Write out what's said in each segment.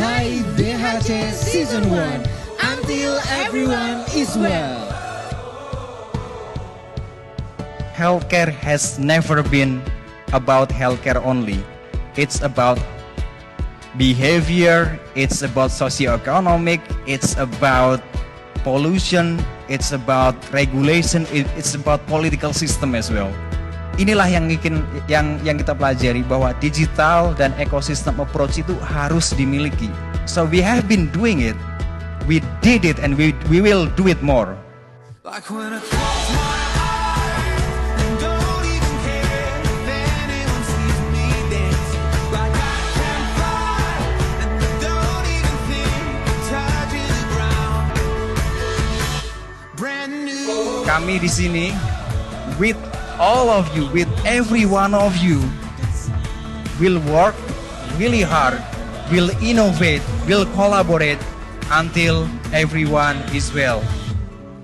Hai BHC Season 1, until everyone is well. Healthcare has never been about healthcare only. It's about behavior, it's about socioeconomic, it's about pollution, it's about regulation, it's about political system as well. Inilah yang kita pelajari, bahwa digital dan ekosistem approach itu harus dimiliki. So we have been doing it, we did it, and we will do it more. Like when I close my eyes and don't even care if anyone sees me dance. Like I can fly and I don't even think of touching the ground. Brand new. Kami di sini with all of you, with every one of you, will work really hard, will innovate, will collaborate until everyone is well.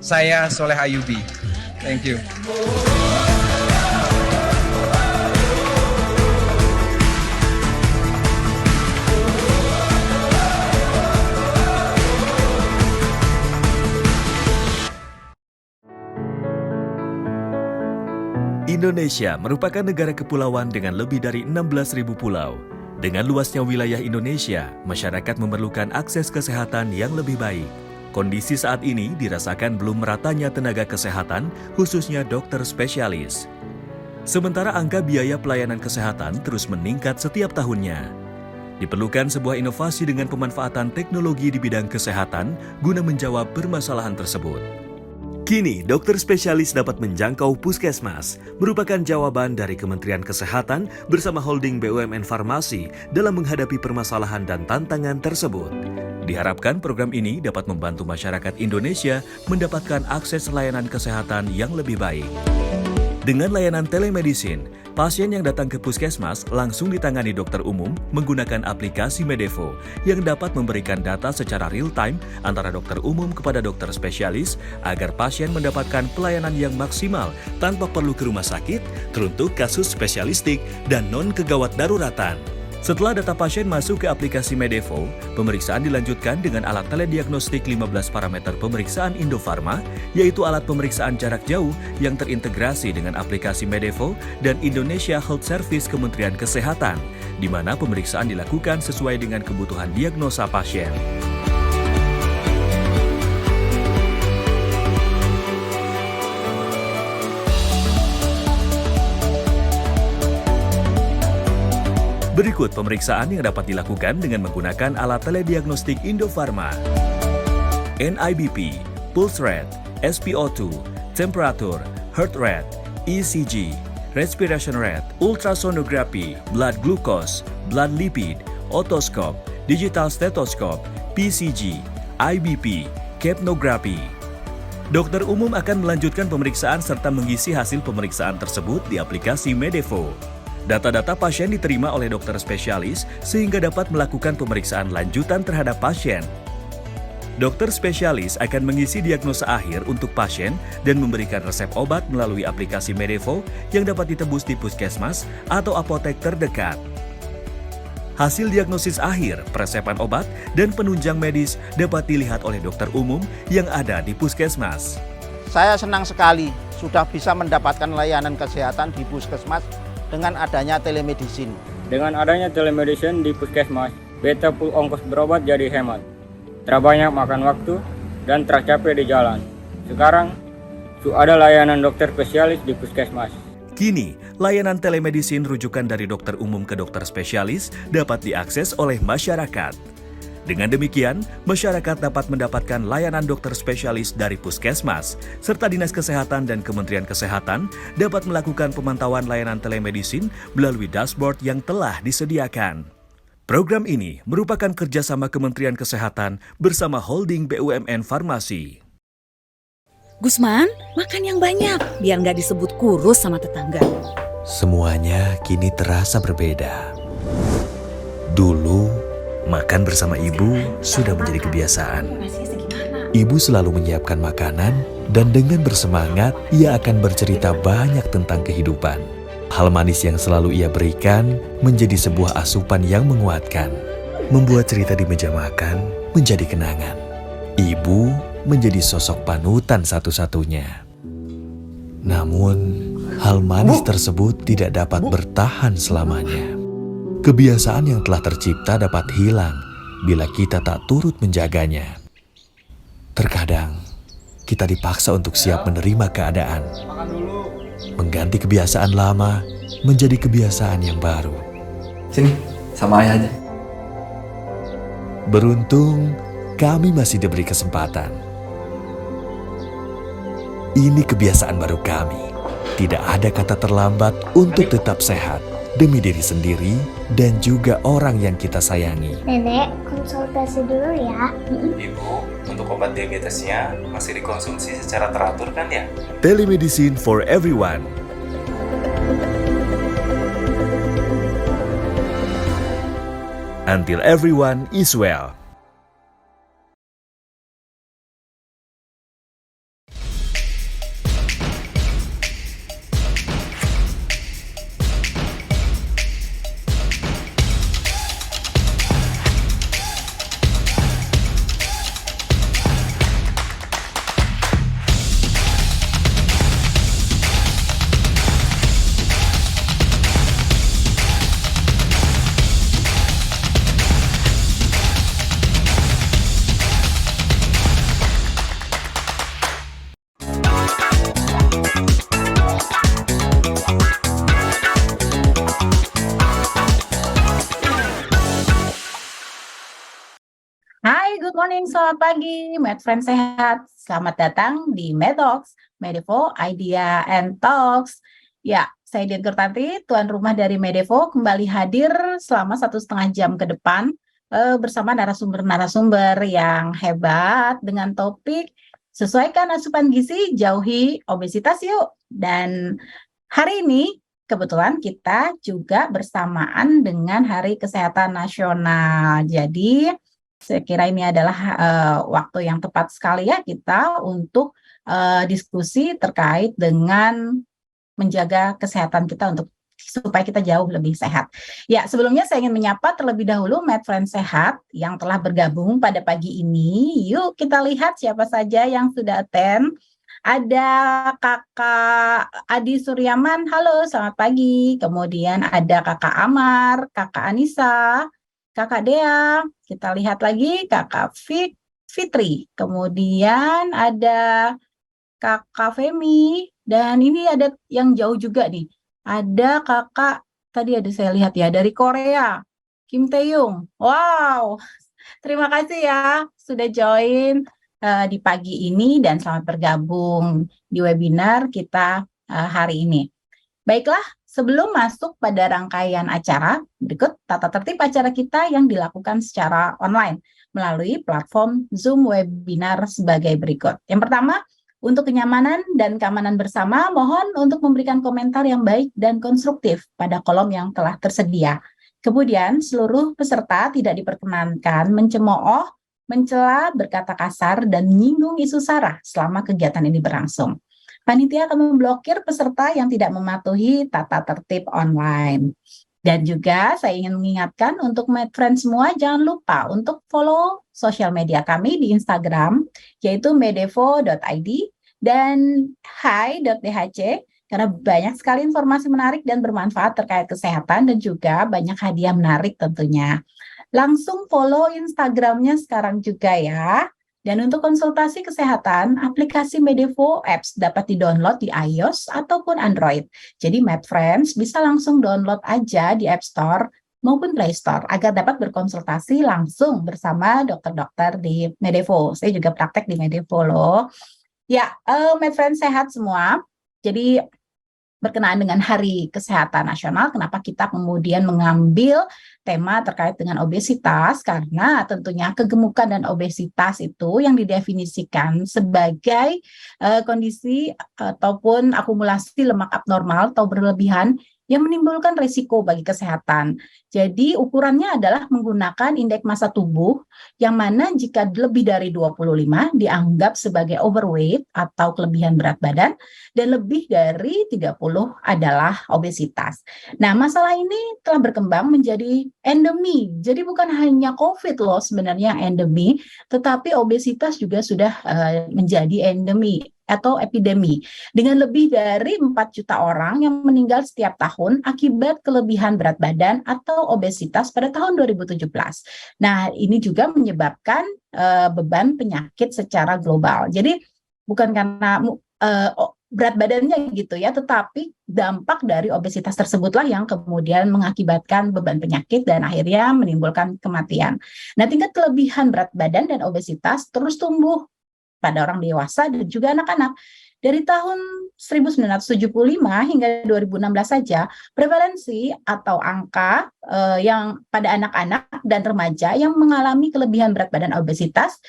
Saya Soleh Ayubi. Thank you. Indonesia merupakan negara kepulauan dengan lebih dari 16.000 pulau. Dengan luasnya wilayah Indonesia, masyarakat memerlukan akses kesehatan yang lebih baik. Kondisi saat ini dirasakan belum meratanya tenaga kesehatan, khususnya dokter spesialis. Sementara angka biaya pelayanan kesehatan terus meningkat setiap tahunnya. Diperlukan sebuah inovasi dengan pemanfaatan teknologi di bidang kesehatan guna menjawab permasalahan tersebut. Kini, dokter spesialis dapat menjangkau puskesmas, merupakan jawaban dari Kementerian Kesehatan bersama holding BUMN Farmasi dalam menghadapi permasalahan dan tantangan tersebut. Diharapkan program ini dapat membantu masyarakat Indonesia mendapatkan akses layanan kesehatan yang lebih baik. Dengan layanan telemedicine, pasien yang datang ke puskesmas langsung ditangani dokter umum menggunakan aplikasi Medevo yang dapat memberikan data secara real-time antara dokter umum kepada dokter spesialis agar pasien mendapatkan pelayanan yang maksimal tanpa perlu ke rumah sakit, teruntuk kasus spesialistik, dan non-kegawat daruratan. Setelah data pasien masuk ke aplikasi Medevo, pemeriksaan dilanjutkan dengan alat telediagnostik 15 parameter pemeriksaan Indofarma, yaitu alat pemeriksaan jarak jauh yang terintegrasi dengan aplikasi Medevo dan Indonesia Health Service Kementerian Kesehatan, di mana pemeriksaan dilakukan sesuai dengan kebutuhan diagnosa pasien. Berikut pemeriksaan yang dapat dilakukan dengan menggunakan alat telediagnostik Indofarma. NIBP, pulse rate, SpO2, temperatur, heart rate, ECG, respiration rate, ultrasonography, blood glucose, blood lipid, otoscope, digital stethoscope, PCG, IBP, capnography. Dokter umum akan melanjutkan pemeriksaan serta mengisi hasil pemeriksaan tersebut di aplikasi Medevo. Data-data pasien diterima oleh dokter spesialis sehingga dapat melakukan pemeriksaan lanjutan terhadap pasien. Dokter spesialis akan mengisi diagnosa akhir untuk pasien dan memberikan resep obat melalui aplikasi Medevo yang dapat ditebus di puskesmas atau apotek terdekat. Hasil diagnosis akhir, peresepan obat, dan penunjang medis dapat dilihat oleh dokter umum yang ada di puskesmas. Saya senang sekali sudah bisa mendapatkan layanan kesehatan di puskesmas dengan adanya telemedicine. Dengan adanya telemedicine di puskesmas, beta full ongkos berobat jadi hemat. Terbanyak makan waktu dan tercapai di jalan. Sekarang, sudah ada layanan dokter spesialis di puskesmas. Kini, layanan telemedicine rujukan dari dokter umum ke dokter spesialis dapat diakses oleh masyarakat. Dengan demikian, masyarakat dapat mendapatkan layanan dokter spesialis dari puskesmas, serta Dinas Kesehatan dan Kementerian Kesehatan dapat melakukan pemantauan layanan telemedicine melalui dashboard yang telah disediakan. Program ini merupakan kerjasama Kementerian Kesehatan bersama holding BUMN Farmasi. Gusman, makan yang banyak, biar nggak disebut kurus sama tetangga. Semuanya kini terasa berbeda. Dulu, makan bersama ibu sudah menjadi kebiasaan. Ibu selalu menyiapkan makanan dan dengan bersemangat ia akan bercerita banyak tentang kehidupan. Hal manis yang selalu ia berikan menjadi sebuah asupan yang menguatkan. membuat cerita di meja makan menjadi kenangan. Ibu menjadi sosok panutan satu-satunya. Namun, hal manis tersebut tidak dapat bertahan selamanya. Kebiasaan yang telah tercipta dapat hilang bila kita tak turut menjaganya. Terkadang, kita dipaksa untuk siap menerima keadaan, mengganti kebiasaan lama menjadi kebiasaan yang baru. Sini, sama ayah aja. Beruntung, kami masih diberi kesempatan. Ini kebiasaan baru kami. Tidak ada kata terlambat untuk tetap sehat demi diri sendiri dan juga orang yang kita sayangi. Nenek, konsultasi dulu ya. Ibu, untuk obat diabetesnya masih dikonsumsi secara teratur kan ya? Telemedicine for everyone. Until everyone is well. Hai, good morning, selamat pagi, Med Friend Sehat. Selamat datang di Medox, Medevo, Idea and Talks. Ya, saya Dian Kertanti, tuan rumah dari Medevo, kembali hadir selama 1,5 jam ke depan bersama narasumber-narasumber yang hebat dengan topik sesuaikan asupan gizi, jauhi obesitas yuk. Dan hari ini kebetulan kita juga bersamaan dengan Hari Kesehatan Nasional. Jadi saya kira ini adalah waktu yang tepat sekali ya kita untuk diskusi terkait dengan menjaga kesehatan kita supaya kita jauh lebih sehat. Ya, sebelumnya saya ingin menyapa terlebih dahulu Med Friend Sehat yang telah bergabung pada pagi ini. Yuk kita lihat siapa saja yang sudah attend. Ada Kakak Adi Suryaman, halo selamat pagi. Kemudian ada Kakak Amar, Kakak Anissa, Kakak Dea, kita lihat lagi Kakak Fitri, kemudian ada Kakak Femi, dan ini ada yang jauh juga nih, ada Kakak, tadi ada saya lihat ya, dari Korea, Kim Taeyong. Wow, terima kasih ya sudah join di pagi ini dan selamat bergabung di webinar kita hari ini. Baiklah, sebelum masuk pada rangkaian acara, berikut tata tertib acara kita yang dilakukan secara online melalui platform Zoom webinar sebagai berikut. Yang pertama, untuk kenyamanan dan keamanan bersama, mohon untuk memberikan komentar yang baik dan konstruktif pada kolom yang telah tersedia. Kemudian, seluruh peserta tidak diperkenankan mencemooh, mencela, berkata kasar, dan menyinggung isu sara selama kegiatan ini berlangsung. Panitia akan memblokir peserta yang tidak mematuhi tata tertib online. Dan juga saya ingin mengingatkan untuk Med Friends semua, jangan lupa untuk follow sosial media kami di Instagram, yaitu medevo.id dan hai.dhc, karena banyak sekali informasi menarik dan bermanfaat terkait kesehatan dan juga banyak hadiah menarik tentunya. Langsung follow Instagramnya sekarang juga ya. Dan untuk konsultasi kesehatan, aplikasi Medevo Apps dapat di-download di iOS ataupun Android. Jadi Med Friends bisa langsung download aja di App Store maupun Play Store agar dapat berkonsultasi langsung bersama dokter-dokter di Medevo. Saya juga praktek di Medevo loh. Ya, Med Friends sehat semua. Jadi berkenaan dengan Hari Kesehatan Nasional, kenapa kita kemudian mengambil tema terkait dengan obesitas, karena tentunya kegemukan dan obesitas itu yang didefinisikan sebagai kondisi ataupun akumulasi lemak abnormal atau berlebihan yang menimbulkan risiko bagi kesehatan. Jadi ukurannya adalah menggunakan indeks massa tubuh yang mana jika lebih dari 25 dianggap sebagai overweight atau kelebihan berat badan dan lebih dari 30 adalah obesitas. Nah, masalah ini telah berkembang menjadi endemi. Jadi bukan hanya COVID loh sebenarnya yang endemi, tetapi obesitas juga sudah menjadi endemi atau epidemi dengan lebih dari 4 juta orang yang meninggal setiap tahun akibat kelebihan berat badan atau obesitas pada tahun 2017. Nah, ini juga menyebabkan beban penyakit secara global. Jadi bukan karena berat badannya gitu ya, tetapi dampak dari obesitas tersebutlah yang kemudian mengakibatkan beban penyakit dan akhirnya menimbulkan kematian. Nah, tingkat kelebihan berat badan dan obesitas terus tumbuh pada orang dewasa dan juga anak-anak. Dari tahun 1975 hingga 2016 saja, prevalensi atau angka yang pada anak-anak dan remaja yang mengalami kelebihan berat badan obesitas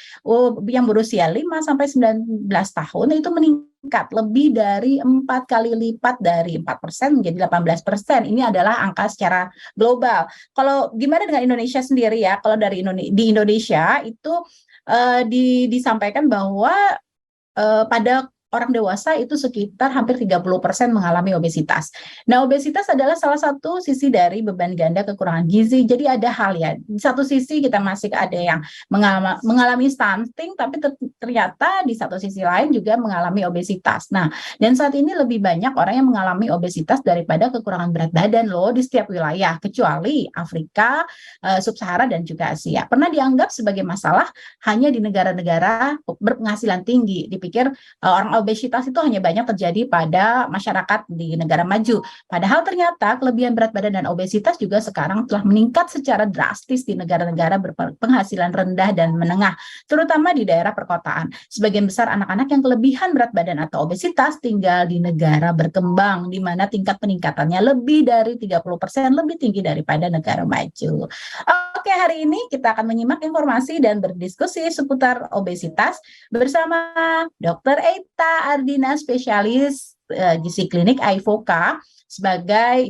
yang berusia 5-19 tahun itu meningkat lebih dari 4 kali lipat dari 4% menjadi 18%. Ini adalah angka secara global. Kalau gimana dengan Indonesia sendiri ya? Kalau di Indonesia itu disampaikan bahwa pada orang dewasa itu sekitar hampir 30% mengalami obesitas. Nah, obesitas adalah salah satu sisi dari beban ganda kekurangan gizi. Jadi ada hal ya, di satu sisi kita masih ada yang mengalami stunting, tapi ternyata di satu sisi lain juga mengalami obesitas. Nah, dan saat ini lebih banyak orang yang mengalami obesitas daripada kekurangan berat badan loh di setiap wilayah, kecuali Afrika, Sub-Sahara, dan juga Asia. Pernah dianggap sebagai masalah hanya di negara-negara berpenghasilan tinggi. Dipikir orang obesitas itu hanya banyak terjadi pada masyarakat di negara maju. Padahal ternyata kelebihan berat badan dan obesitas juga sekarang telah meningkat secara drastis di negara-negara berpenghasilan rendah dan menengah, terutama di daerah perkotaan. Sebagian besar anak-anak yang kelebihan berat badan atau obesitas tinggal di negara berkembang, di mana tingkat peningkatannya lebih dari 30% lebih tinggi daripada negara maju. Oke, hari ini kita akan menyimak informasi dan berdiskusi seputar obesitas bersama Dr. Eita Ardina, spesialis gizi klinik IVOCA,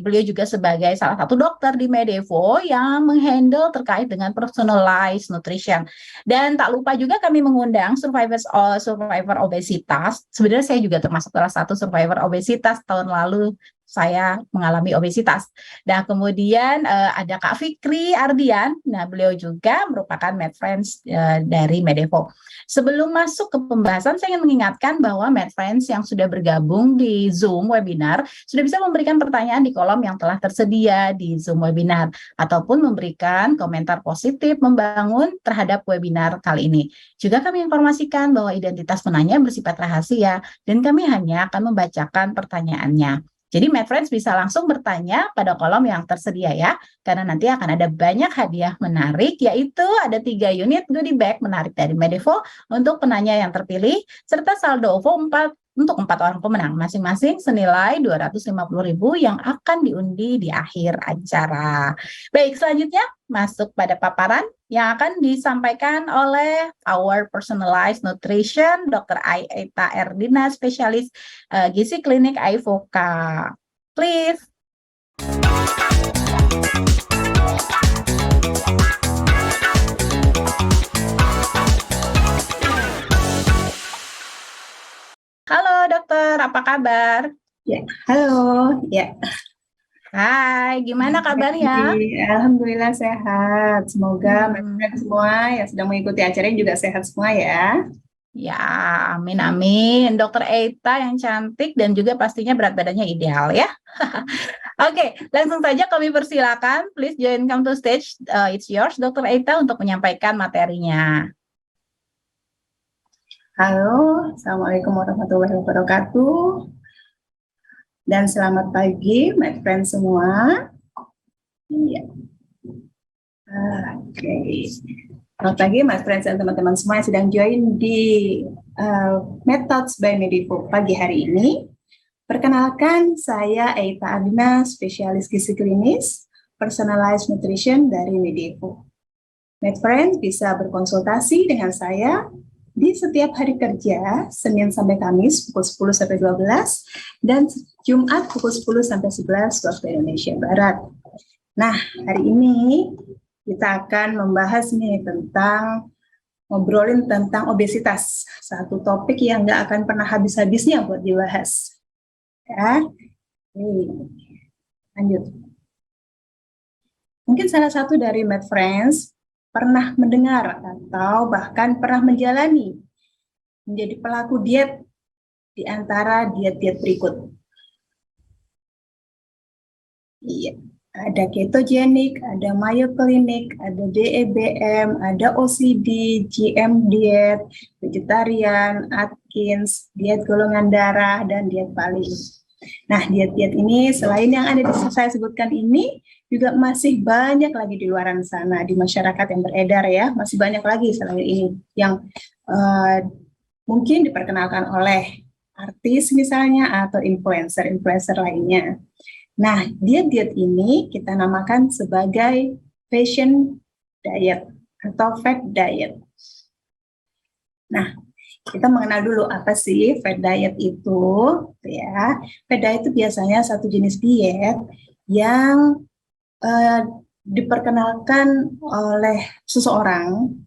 beliau juga sebagai salah satu dokter di Medevo yang menghandle terkait dengan personalized nutrition. Dan tak lupa juga kami mengundang survivor obesitas. Sebenarnya saya juga termasuk salah satu survivor obesitas. Tahun lalu saya mengalami obesitas. Nah, kemudian ada Kak Fikri Ardian. Nah, beliau juga merupakan MedFriends dari Medevo. Sebelum masuk ke pembahasan, saya ingin mengingatkan bahwa MedFriends yang sudah bergabung di Zoom webinar sudah bisa memberikan pertanyaan di kolom yang telah tersedia di Zoom webinar ataupun memberikan komentar positif membangun terhadap webinar kali ini. Juga kami informasikan bahwa identitas penanya bersifat rahasia dan kami hanya akan membacakan pertanyaannya. Jadi MedFriends bisa langsung bertanya pada kolom yang tersedia ya, karena nanti akan ada banyak hadiah menarik, yaitu ada 3 unit goodie bag menarik dari Medevo untuk penanya yang terpilih, serta saldo OVO untuk 4 orang pemenang, masing-masing senilai 250.000 yang akan diundi di akhir acara. Baik, selanjutnya masuk pada paparan yang akan disampaikan oleh our personalized nutrition, Dr. Eita Ardina, spesialis gizi klinik IVOCA. Please. Halo dokter, apa kabar? Ya, halo. Ya. Hai, gimana kabarnya? Alhamdulillah sehat. Semoga mereka semua yang sedang mengikuti acara ini juga sehat semua ya. Ya, amin amin. Dokter Eita yang cantik dan juga pastinya berat badannya ideal ya. Oke, langsung saja kami persilakan. Please come to stage. It's yours, Dokter Eita, untuk menyampaikan materinya. Halo, Assalamualaikum warahmatullahi wabarakatuh. Dan selamat pagi, my friends semua. Iya. Oke. Selamat pagi, my friends dan teman-teman semua yang sedang join di Methods by Medevo pagi hari ini. Perkenalkan, saya Eita Ardina, spesialis gizi klinis, personalized nutrition dari Medevo. My friends bisa berkonsultasi dengan saya di setiap hari kerja, Senin sampai Kamis pukul 10 sampai 12, dan Jumat pukul 10 sampai 11 waktu Indonesia Barat. Nah, hari ini kita akan membahas nih ngobrolin tentang obesitas. Satu topik yang nggak akan pernah habis-habisnya buat dibahas. Ya, lanjut. Mungkin salah satu dari Med Friends pernah mendengar atau bahkan pernah menjalani menjadi pelaku diet di antara diet-diet berikut. Iya, ada ketogenik, ada Mayo Clinic, ada DEBM, ada OCD, GM diet, vegetarian, Atkins, diet golongan darah, dan diet Paleo. Nah, diet-diet ini selain yang ada di saya sebutkan ini, juga masih banyak lagi di luar sana, di masyarakat yang beredar ya, masih banyak lagi selain ini yang mungkin diperkenalkan oleh artis misalnya atau influencer lainnya. Nah, diet-diet ini kita namakan sebagai fashion diet atau fad diet. Nah, kita mengenal dulu apa sih fad diet itu, ya. Fad diet itu biasanya satu jenis diet yang diperkenalkan oleh seseorang,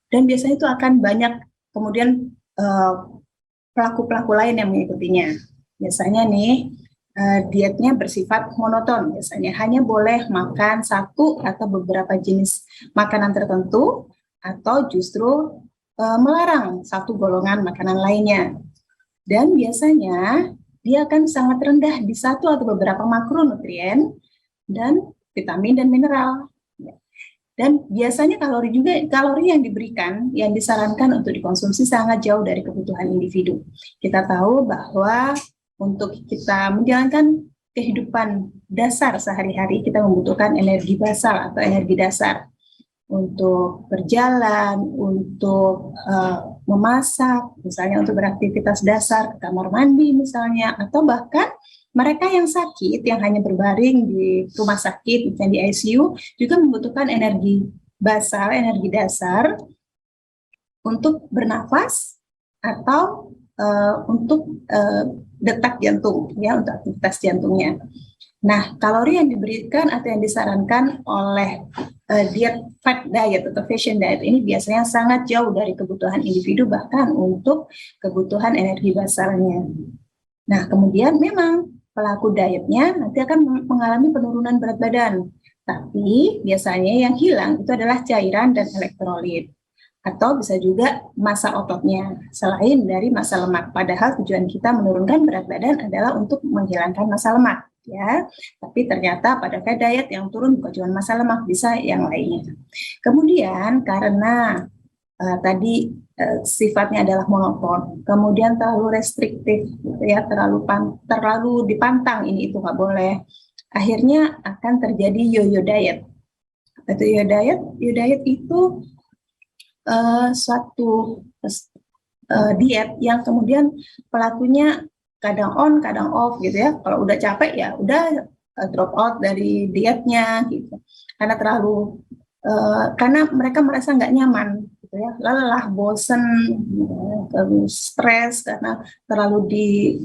dan biasanya itu akan banyak kemudian pelaku-pelaku lain yang mengikutinya. Biasanya nih dietnya bersifat monoton, biasanya hanya boleh makan satu atau beberapa jenis makanan tertentu, atau justru melarang satu golongan makanan lainnya. Dan biasanya dia akan sangat rendah di satu atau beberapa makronutrien dan vitamin dan mineral. Dan biasanya kalori yang diberikan, yang disarankan untuk dikonsumsi sangat jauh dari kebutuhan individu. Kita tahu bahwa untuk kita menjalankan kehidupan dasar sehari-hari, kita membutuhkan energi basal atau energi dasar untuk berjalan, untuk memasak, misalnya untuk beraktivitas dasar, ke kamar mandi misalnya, atau bahkan mereka yang sakit, yang hanya berbaring di rumah sakit, misalnya di ICU, juga membutuhkan energi basal, energi dasar untuk bernafas atau untuk detak jantung, ya, untuk aktivitas jantungnya. Nah, kalori yang diberikan atau yang disarankan oleh diet fad diet atau fashion diet ini biasanya sangat jauh dari kebutuhan individu, bahkan untuk kebutuhan energi basalnya. Nah, kemudian memang pelaku dietnya nanti akan mengalami penurunan berat badan, tapi biasanya yang hilang itu adalah cairan dan elektrolit, atau bisa juga massa ototnya, selain dari massa lemak. Padahal tujuan kita menurunkan berat badan adalah untuk menghilangkan massa lemak, ya. Tapi ternyata pada fad diet yang turun bukan cuma massa lemak, bisa yang lainnya. Kemudian karena tadi sifatnya adalah monoton, kemudian terlalu restriktif, ya, terlalu dipantang, ini itu nggak boleh. Akhirnya akan terjadi yo-yo diet. Itu yo diet. Yo diet itu suatu diet yang kemudian pelakunya kadang on, kadang off gitu ya. Kalau udah capek ya udah drop out dari dietnya gitu. Karena mereka merasa nggak nyaman. Ya, lelah, bosen, stres karena terlalu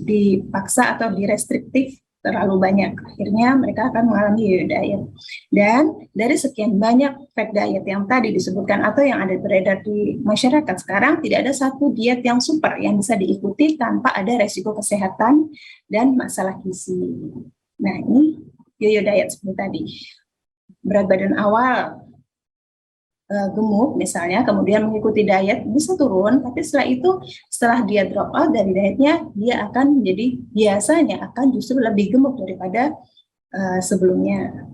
dipaksa atau direstriktif terlalu banyak. Akhirnya mereka akan mengalami yo-yo diet. Dan dari sekian banyak fad diet yang tadi disebutkan atau yang ada beredar di masyarakat sekarang, tidak ada satu diet yang super yang bisa diikuti tanpa ada resiko kesehatan dan masalah gizi. Nah, ini yo-yo diet seperti tadi. Berat badan awal gemuk misalnya, kemudian mengikuti diet bisa turun, tapi setelah dia drop out dari dietnya, dia akan biasanya akan justru lebih gemuk daripada sebelumnya.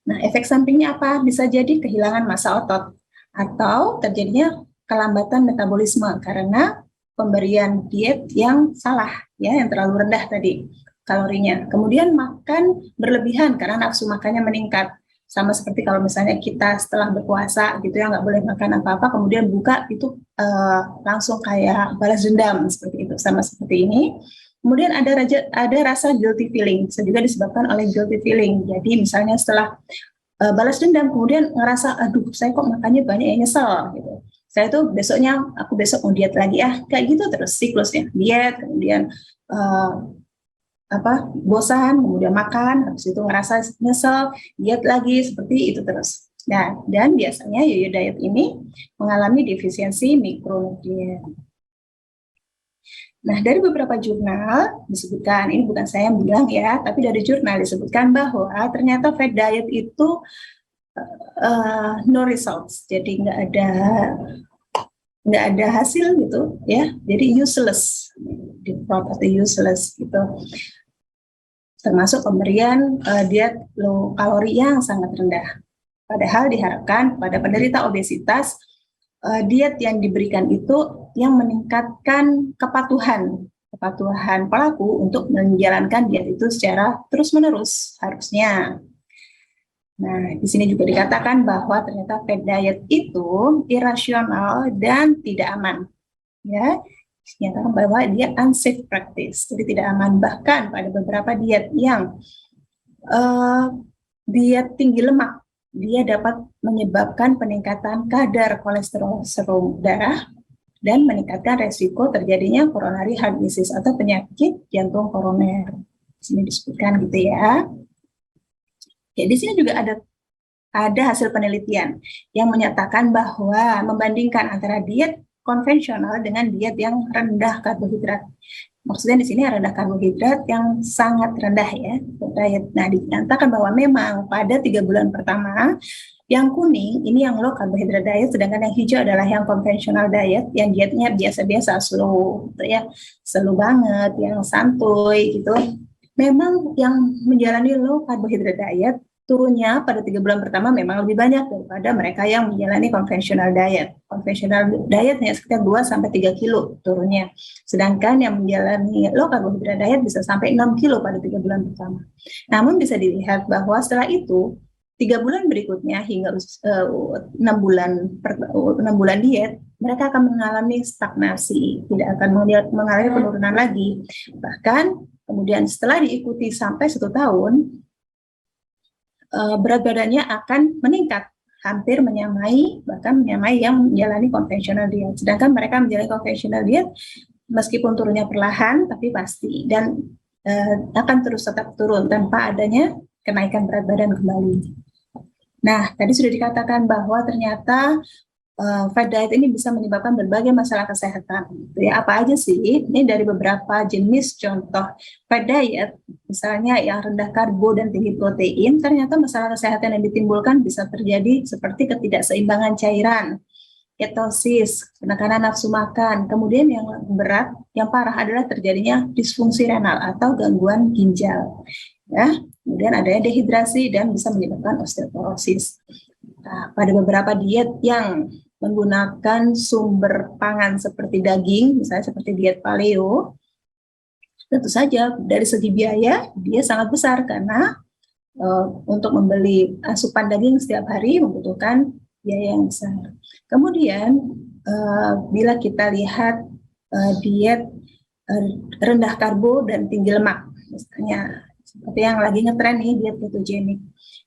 Nah, efek sampingnya apa? Bisa jadi kehilangan massa otot atau terjadinya kelambatan metabolisme karena pemberian diet yang salah, ya, yang terlalu rendah tadi kalorinya. Kemudian makan berlebihan karena nafsu makannya meningkat. Sama seperti kalau misalnya kita setelah berpuasa gitu ya, nggak boleh makan apa-apa, kemudian buka itu langsung kayak balas dendam seperti itu, sama seperti ini. Kemudian ada rasa guilty feeling, bisa juga disebabkan oleh guilty feeling. Jadi misalnya setelah balas dendam kemudian ngerasa, aduh saya kok makannya banyak, yang nyesel gitu. Saya tuh besoknya aku besok mau diet lagi kayak gitu terus siklusnya, diet kemudian bosan, kemudian makan, habis itu ngerasa nyesel, diet lagi, seperti itu terus. Nah, dan biasanya yo-yo diet ini mengalami defisiensi mikronutrien. Nah, dari beberapa jurnal disebutkan, ini bukan saya yang bilang ya, tapi dari jurnal disebutkan bahwa ternyata fad diet itu no results, jadi nggak ada hasil gitu ya, jadi useless, property useless gitu. Termasuk pemberian diet low kalori yang sangat rendah. Padahal diharapkan pada penderita obesitas, diet yang diberikan itu yang meningkatkan kepatuhan pelaku untuk menjalankan diet itu secara terus-menerus harusnya. Nah, di sini juga dikatakan bahwa ternyata fad diet itu irasional dan tidak aman. Ya, dinyatakan bahwa dia unsafe practice, jadi tidak aman. Bahkan pada beberapa diet yang diet tinggi lemak, dia dapat menyebabkan peningkatan kadar kolesterol serum darah dan meningkatkan resiko terjadinya coronary heart disease atau penyakit jantung koroner. Di sini disebutkan gitu ya. Ya, di sini juga ada hasil penelitian yang menyatakan bahwa membandingkan antara diet konvensional dengan diet yang rendah karbohidrat. Maksudnya di sini rendah karbohidrat yang sangat rendah ya, diet. Nah, dinyatakan bahwa memang pada 3 bulan pertama yang kuning ini yang low karbohidrat diet, sedangkan yang hijau adalah yang konvensional diet, yang dietnya biasa-biasa, slow gitu ya, slow banget, yang santuy gitu. Memang yang menjalani low karbohidrat diet turunnya pada 3 bulan pertama memang lebih banyak daripada mereka yang menjalani konvensional diet. Konvensional dietnya sekitar 2-3 kilo turunnya. Sedangkan yang menjalani low karbohidrat diet bisa sampai 6 kilo pada 3 bulan pertama. Namun bisa dilihat bahwa setelah itu 3 bulan berikutnya hingga 6 bulan diet, mereka akan mengalami stagnasi, tidak akan mengalami penurunan lagi. Bahkan kemudian setelah diikuti sampai 1 tahun, berat badannya akan meningkat, hampir bahkan menyamai yang menjalani konvensional diet. Sedangkan mereka menjalani konvensional diet, meskipun turunnya perlahan, tapi pasti, dan akan terus tetap turun tanpa adanya kenaikan berat badan kembali. Nah, tadi sudah dikatakan bahwa ternyata fad diet ini bisa menyebabkan berbagai masalah kesehatan. Ya, apa aja sih? Ini dari beberapa jenis contoh fad diet, misalnya yang rendah karbo dan tinggi protein, ternyata masalah kesehatan yang ditimbulkan bisa terjadi seperti ketidakseimbangan cairan, ketosis, penekanan nafsu makan. Kemudian yang berat, yang parah adalah terjadinya disfungsi renal atau gangguan ginjal. Ya, kemudian adanya dehidrasi dan bisa menyebabkan osteoporosis. Nah, pada beberapa diet yang menggunakan sumber pangan seperti daging, misalnya seperti diet paleo, tentu saja dari segi biaya dia sangat besar karena untuk membeli asupan daging setiap hari membutuhkan biaya yang besar. Kemudian bila kita lihat diet rendah karbo dan tinggi lemak, misalnya seperti yang lagi ngetren nih diet ketogenik,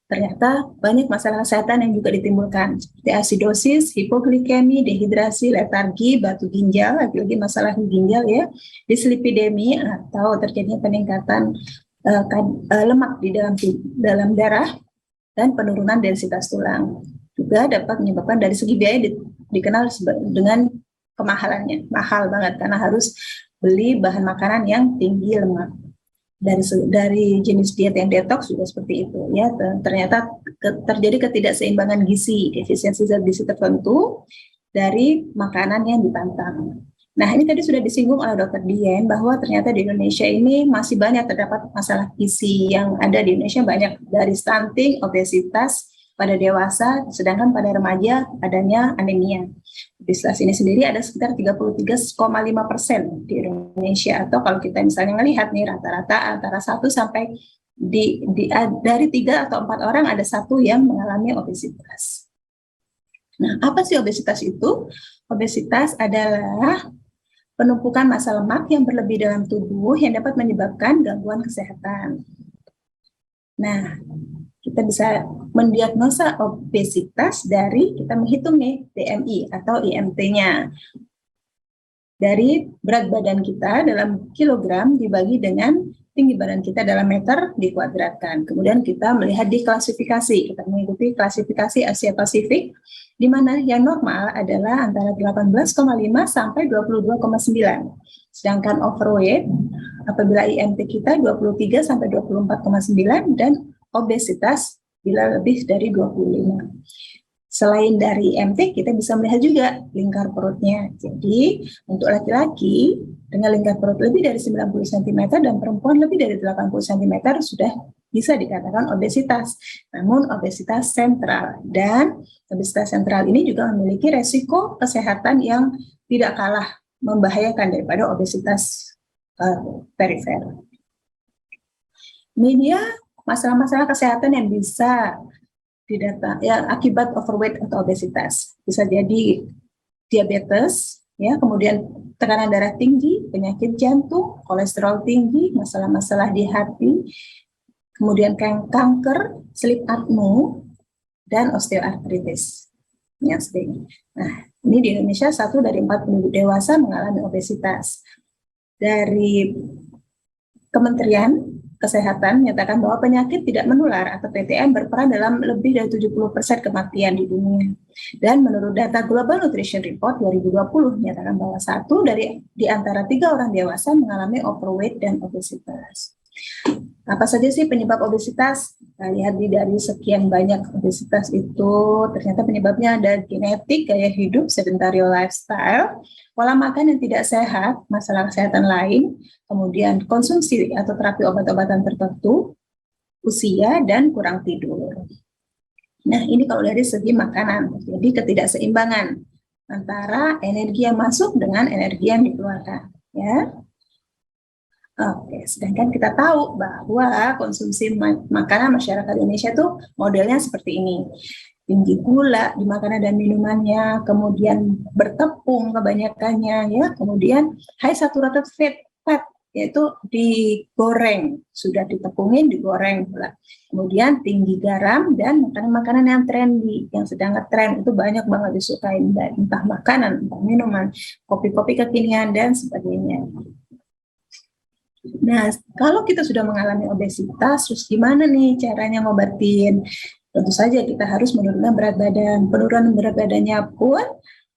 ternyata banyak masalah kesehatan yang juga ditimbulkan seperti asidosis, hipoglikemi, dehidrasi, letargi, batu ginjal, lagi-lagi masalah ginjal ya, dislipidemi atau terjadinya peningkatan lemak di dalam darah dan penurunan densitas tulang. Juga dapat menyebabkan dari segi biaya dikenal dengan kemahalannya, mahal banget karena harus beli bahan makanan yang tinggi lemak. Dari jenis diet yang detox juga seperti itu ya, ternyata terjadi ketidakseimbangan gizi, defisiensi zat gizi tertentu dari makanan yang dipantang. Nah, ini tadi sudah disinggung oleh Dr. Dian bahwa ternyata di Indonesia ini masih banyak terdapat masalah gizi yang ada di Indonesia, banyak dari stunting, obesitas pada dewasa, sedangkan pada remaja adanya anemia. Obesitas ini sendiri ada sekitar 33,5% di Indonesia, atau kalau kita misalnya melihat nih rata-rata antara 1 sampai dari 3 atau 4 orang ada 1 yang mengalami obesitas. Nah, apa sih obesitas itu? Obesitas adalah penumpukan massa lemak yang berlebih dalam tubuh yang dapat menyebabkan gangguan kesehatan. Nah, kita kita bisa mendiagnosa obesitas dari kita menghitung nih BMI atau IMT-nya. Dari berat badan kita dalam kilogram dibagi dengan tinggi badan kita dalam meter dikuadratkan. Kemudian kita melihat di klasifikasi, kita mengikuti klasifikasi Asia Pasifik, di mana yang normal adalah antara 18,5 sampai 22,9. Sedangkan overweight apabila IMT kita 23 sampai 24,9 dan obesitas bila lebih dari 25. Selain dari IMT, kita bisa melihat juga lingkar perutnya. Jadi, untuk laki-laki dengan lingkar perut lebih dari 90 cm dan perempuan lebih dari 80 cm sudah bisa dikatakan obesitas. Namun obesitas sentral, dan obesitas sentral ini juga memiliki resiko kesehatan yang tidak kalah membahayakan daripada obesitas perifer. Ini dia masalah-masalah kesehatan yang bisa didata ya akibat overweight atau obesitas. Bisa jadi diabetes, ya, kemudian tekanan darah tinggi, penyakit jantung, kolesterol tinggi, masalah-masalah di hati, kemudian kanker, sleep apnea, dan osteoartritis. Nah, ini di Indonesia 1 dari 4 penduduk dewasa mengalami obesitas. Dari Kementerian Kesehatan menyatakan bahwa penyakit tidak menular atau PTM berperan dalam lebih dari 70% kematian di dunia. Dan menurut data Global Nutrition Report 2020 menyatakan bahwa 1 di antara 3 orang dewasa mengalami overweight dan obesitas. Apa saja sih penyebab obesitas? Kita lihat dari sekian banyak obesitas itu, ternyata penyebabnya ada genetik, gaya hidup, sedentary lifestyle, pola makan yang tidak sehat, masalah kesehatan lain, kemudian konsumsi atau terapi obat-obatan tertentu, usia, dan kurang tidur. Nah, ini kalau dari segi makanan, jadi ketidakseimbangan antara energi yang masuk dengan energi yang dikeluarkan, ya. Oke, sedangkan kita tahu bahwa konsumsi makanan masyarakat Indonesia itu modelnya seperti ini. Tinggi gula di makanan dan minumannya, kemudian bertepung kebanyakannya, ya, kemudian high saturated fat, yaitu digoreng, sudah ditepungin, digoreng pula. Kemudian tinggi garam dan makanan-makanan yang trendy, yang sedang ngetren itu banyak banget disukain, entah makanan, entah minuman, kopi-kopi kekinian dan sebagainya. Nah, kalau kita sudah mengalami obesitas, terus gimana nih caranya ngobatin? Tentu saja kita harus menurunkan berat badan. Penurunan berat badannya pun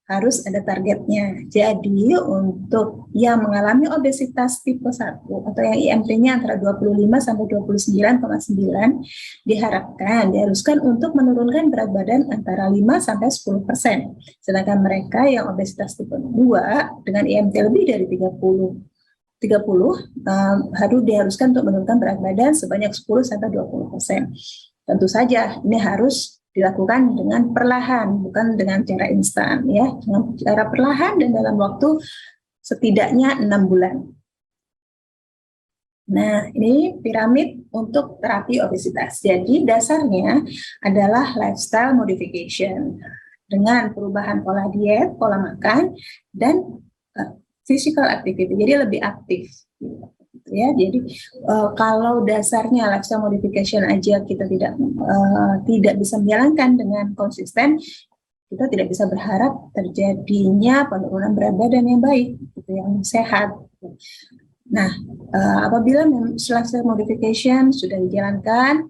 harus ada targetnya. Jadi untuk yang mengalami obesitas tipe 1 atau yang IMT-nya antara 25 sampai 29,9 diharuskan untuk menurunkan berat badan antara 5 sampai 10%. Sedangkan mereka yang obesitas tipe 2 dengan IMT lebih dari 30 diharuskan untuk menurunkan berat badan sebanyak 10 sampai 20%. Tentu saja ini harus dilakukan dengan perlahan, bukan dengan cara instan, ya, dengan cara perlahan dan dalam waktu setidaknya 6 bulan. Nah, ini piramid untuk terapi obesitas. Jadi dasarnya adalah lifestyle modification dengan perubahan pola diet, pola makan, dan physical activity, jadi lebih aktif, ya. Jadi kalau dasarnya lifestyle modification aja kita tidak bisa menjalankan dengan konsisten, kita tidak bisa berharap terjadinya penurunan berat badan yang baik, gitu, yang sehat. Nah, apabila lifestyle modification sudah dijalankan,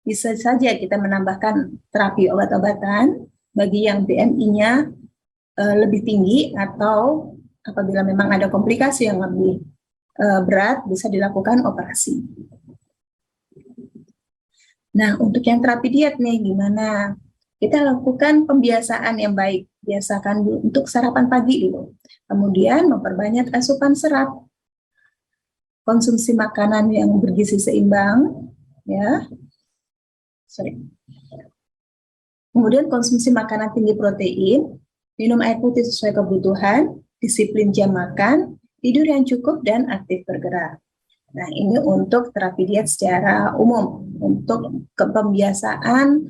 bisa saja kita menambahkan terapi obat-obatan bagi yang BMI-nya lebih tinggi, atau apabila memang ada komplikasi yang lebih berat, bisa dilakukan operasi. Nah, untuk yang terapi diet nih, gimana? Kita lakukan pembiasaan yang baik. Biasakan dulu untuk sarapan pagi dulu. Kemudian memperbanyak asupan serat. Konsumsi makanan yang bergizi seimbang, ya. Kemudian konsumsi makanan tinggi protein, minum air putih sesuai kebutuhan, disiplin jam makan, tidur yang cukup, dan aktif bergerak. Nah, ini untuk terapi diet secara umum, untuk pembiasaan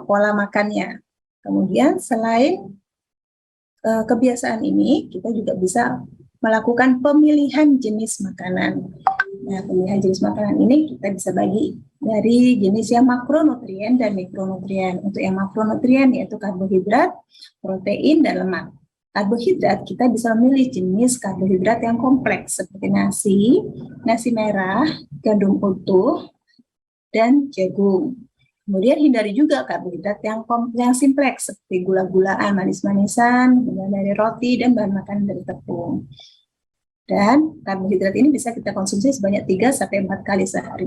pola makannya. Kemudian selain kebiasaan ini, kita juga bisa melakukan pemilihan jenis makanan. Nah, pemilihan jenis makanan ini kita bisa bagi dari jenis yang makronutrien dan mikronutrien. Untuk yang makronutrien yaitu karbohidrat, protein, dan lemak. Karbohidrat kita bisa memilih jenis karbohidrat yang kompleks seperti nasi merah, gandum utuh, dan jagung. Kemudian hindari juga karbohidrat yang simpleks seperti gula-gulaan, manis-manisan, kemudian dari roti, dan bahan makanan dari tepung. Dan karbohidrat ini bisa kita konsumsi sebanyak 3-4 kali sehari.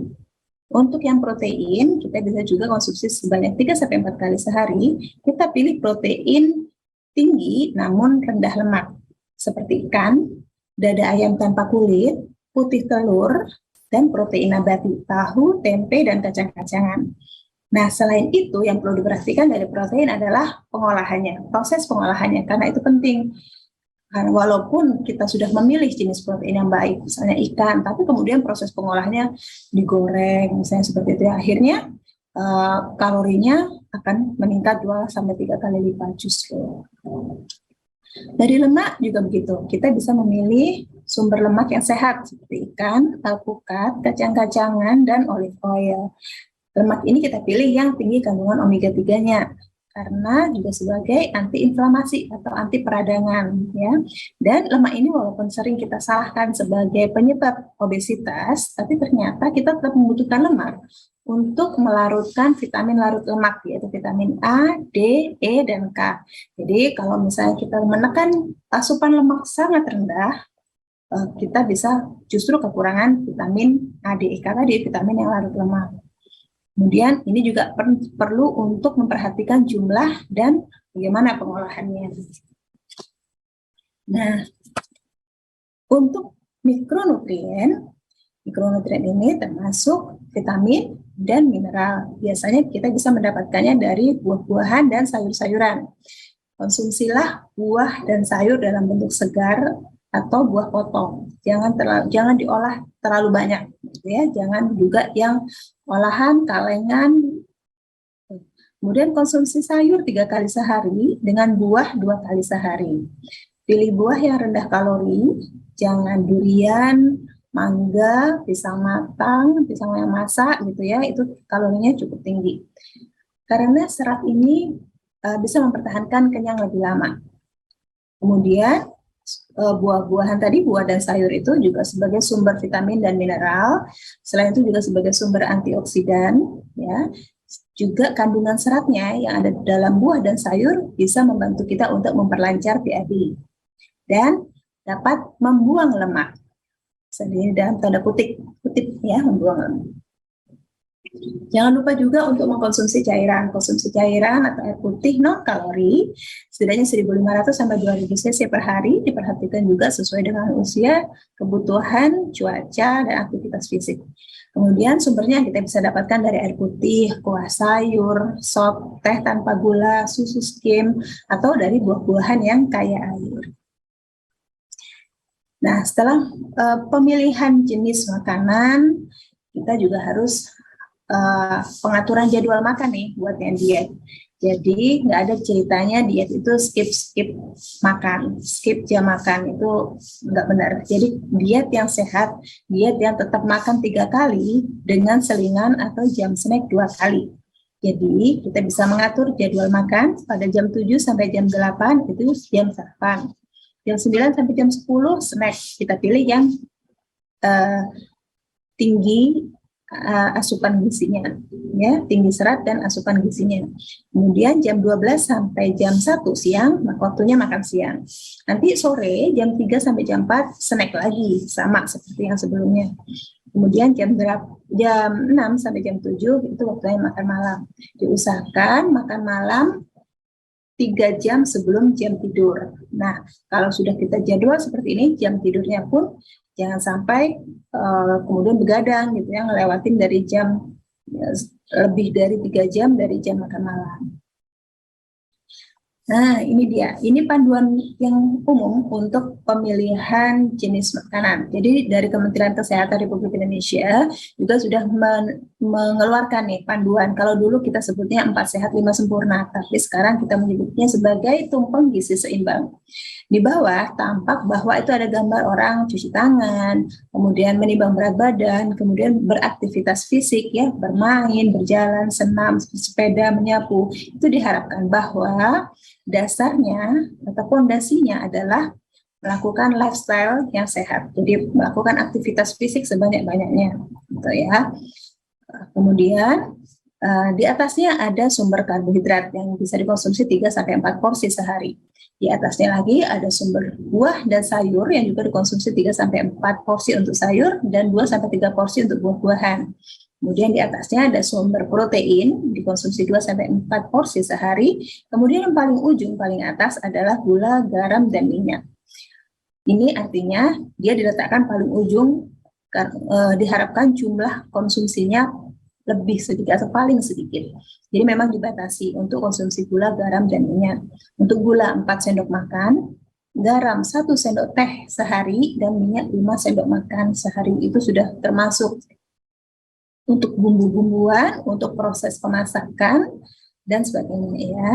Untuk yang protein, kita bisa juga konsumsi sebanyak 3-4 kali sehari. Kita pilih protein tinggi namun rendah lemak, seperti ikan, dada ayam tanpa kulit, putih telur, dan protein nabati, tahu, tempe, dan kacang-kacangan. Nah, selain itu yang perlu diperhatikan dari protein adalah pengolahannya, proses pengolahannya, karena itu penting. Karena walaupun kita sudah memilih jenis protein yang baik, misalnya ikan, tapi kemudian proses pengolahannya digoreng, misalnya seperti itu, akhirnya kalorinya akan meningkat 2-3 kali lipat justru. Dari lemak juga begitu, kita bisa memilih sumber lemak yang sehat seperti ikan, alpukat, kacang-kacangan, dan olive oil. Lemak ini kita pilih yang tinggi kandungan omega 3-nya karena juga sebagai antiinflamasi atau anti peradangan ya. Dan lemak ini walaupun sering kita salahkan sebagai penyebab obesitas, tapi ternyata kita tetap membutuhkan lemak untuk melarutkan vitamin larut lemak yaitu vitamin A, D, E, dan K. Jadi kalau misalnya kita menekan asupan lemak sangat rendah, kita bisa justru kekurangan vitamin A, D, E, K tadi, vitamin yang larut lemak. Kemudian ini juga perlu untuk memperhatikan jumlah dan bagaimana pengolahannya. Nah, untuk mikronutrien ini termasuk vitamin dan mineral. Biasanya kita bisa mendapatkannya dari buah-buahan dan sayur-sayuran. Konsumsilah buah dan sayur dalam bentuk segar atau buah potong. Jangan diolah terlalu banyak, gitu ya. Jangan juga yang olahan, kalengan. Kemudian konsumsi sayur 3 kali sehari dengan buah 2 kali sehari. Pilih buah yang rendah kalori, jangan durian, mangga, pisang matang, pisang yang masak gitu ya, itu kalorinya cukup tinggi. Karena serat ini bisa mempertahankan kenyang lebih lama. Kemudian buah-buahan tadi, buah dan sayur itu juga sebagai sumber vitamin dan mineral. Selain itu juga sebagai sumber antioksidan, ya. Juga kandungan seratnya yang ada dalam buah dan sayur bisa membantu kita untuk memperlancar BAB dan dapat membuang lemak. Sendiri dalam tanda kutip ya, membuang lemak. Jangan lupa juga untuk mengkonsumsi cairan. Konsumsi cairan atau air putih non kalori setidaknya 1.500 sampai 2.000 cc per hari. Diperhatikan juga sesuai dengan usia, kebutuhan, cuaca, dan aktivitas fisik. Kemudian sumbernya kita bisa dapatkan dari air putih, kuah sayur, sop, teh tanpa gula, susu skim, atau dari buah-buahan yang kaya air. Nah, setelah pemilihan jenis makanan, kita juga harus pengaturan jadwal makan nih buat yang diet. Jadi nggak ada ceritanya diet itu skip makan, skip jam makan, itu nggak benar. Jadi diet yang sehat, diet yang tetap makan 3 kali dengan selingan atau jam snack 2 kali. Jadi kita bisa mengatur jadwal makan pada jam 7 sampai jam 8 itu jam sarapan. Jam 9 sampai jam 10 snack. Kita pilih yang tinggi asupan gizinya, ya, tinggi serat dan asupan gizinya. Kemudian jam 12 sampai jam 1 siang, waktunya makan siang. Nanti sore jam 3 sampai jam 4 snack lagi, sama seperti yang sebelumnya. Kemudian jam 6 sampai jam 7 itu waktunya makan malam. Diusahakan makan malam 3 jam sebelum jam tidur. Nah, kalau sudah kita jadwal seperti ini, jam tidurnya pun jangan sampai kemudian begadang gitu ya, ngelewatin dari jam lebih dari 3 jam dari jam makan malam. Nah, ini dia. Ini panduan yang umum untuk pemilihan jenis makanan. Jadi dari Kementerian Kesehatan Republik Indonesia juga sudah mengeluarkan nih panduan. Kalau dulu kita sebutnya 4 sehat 5 sempurna, tapi sekarang kita menyebutnya sebagai tumpeng gizi seimbang. Di bawah tampak bahwa itu ada gambar orang cuci tangan, kemudian menimbang berat badan, kemudian beraktivitas fisik ya, bermain, berjalan, senam, sepeda, menyapu. Itu diharapkan bahwa dasarnya atau fondasinya adalah melakukan lifestyle yang sehat. Jadi melakukan aktivitas fisik sebanyak-banyaknya, gitu ya. Kemudian di atasnya ada sumber karbohidrat yang bisa dikonsumsi 3-4 porsi sehari. Di atasnya lagi ada sumber buah dan sayur yang juga dikonsumsi 3-4 porsi untuk sayur dan 2-3 porsi untuk buah-buahan. Kemudian di atasnya ada sumber protein dikonsumsi 2-4 porsi sehari. Kemudian yang paling ujung, paling atas adalah gula, garam, dan minyak. Ini artinya dia diletakkan paling ujung, diharapkan jumlah konsumsinya lebih sedikit atau paling sedikit. Jadi memang dibatasi untuk konsumsi gula, garam, dan minyak. Untuk gula 4 sendok makan, garam 1 sendok teh sehari, dan minyak 5 sendok makan sehari. Itu sudah termasuk untuk bumbu-bumbuan, untuk proses pemasakan, dan sebagainya ya.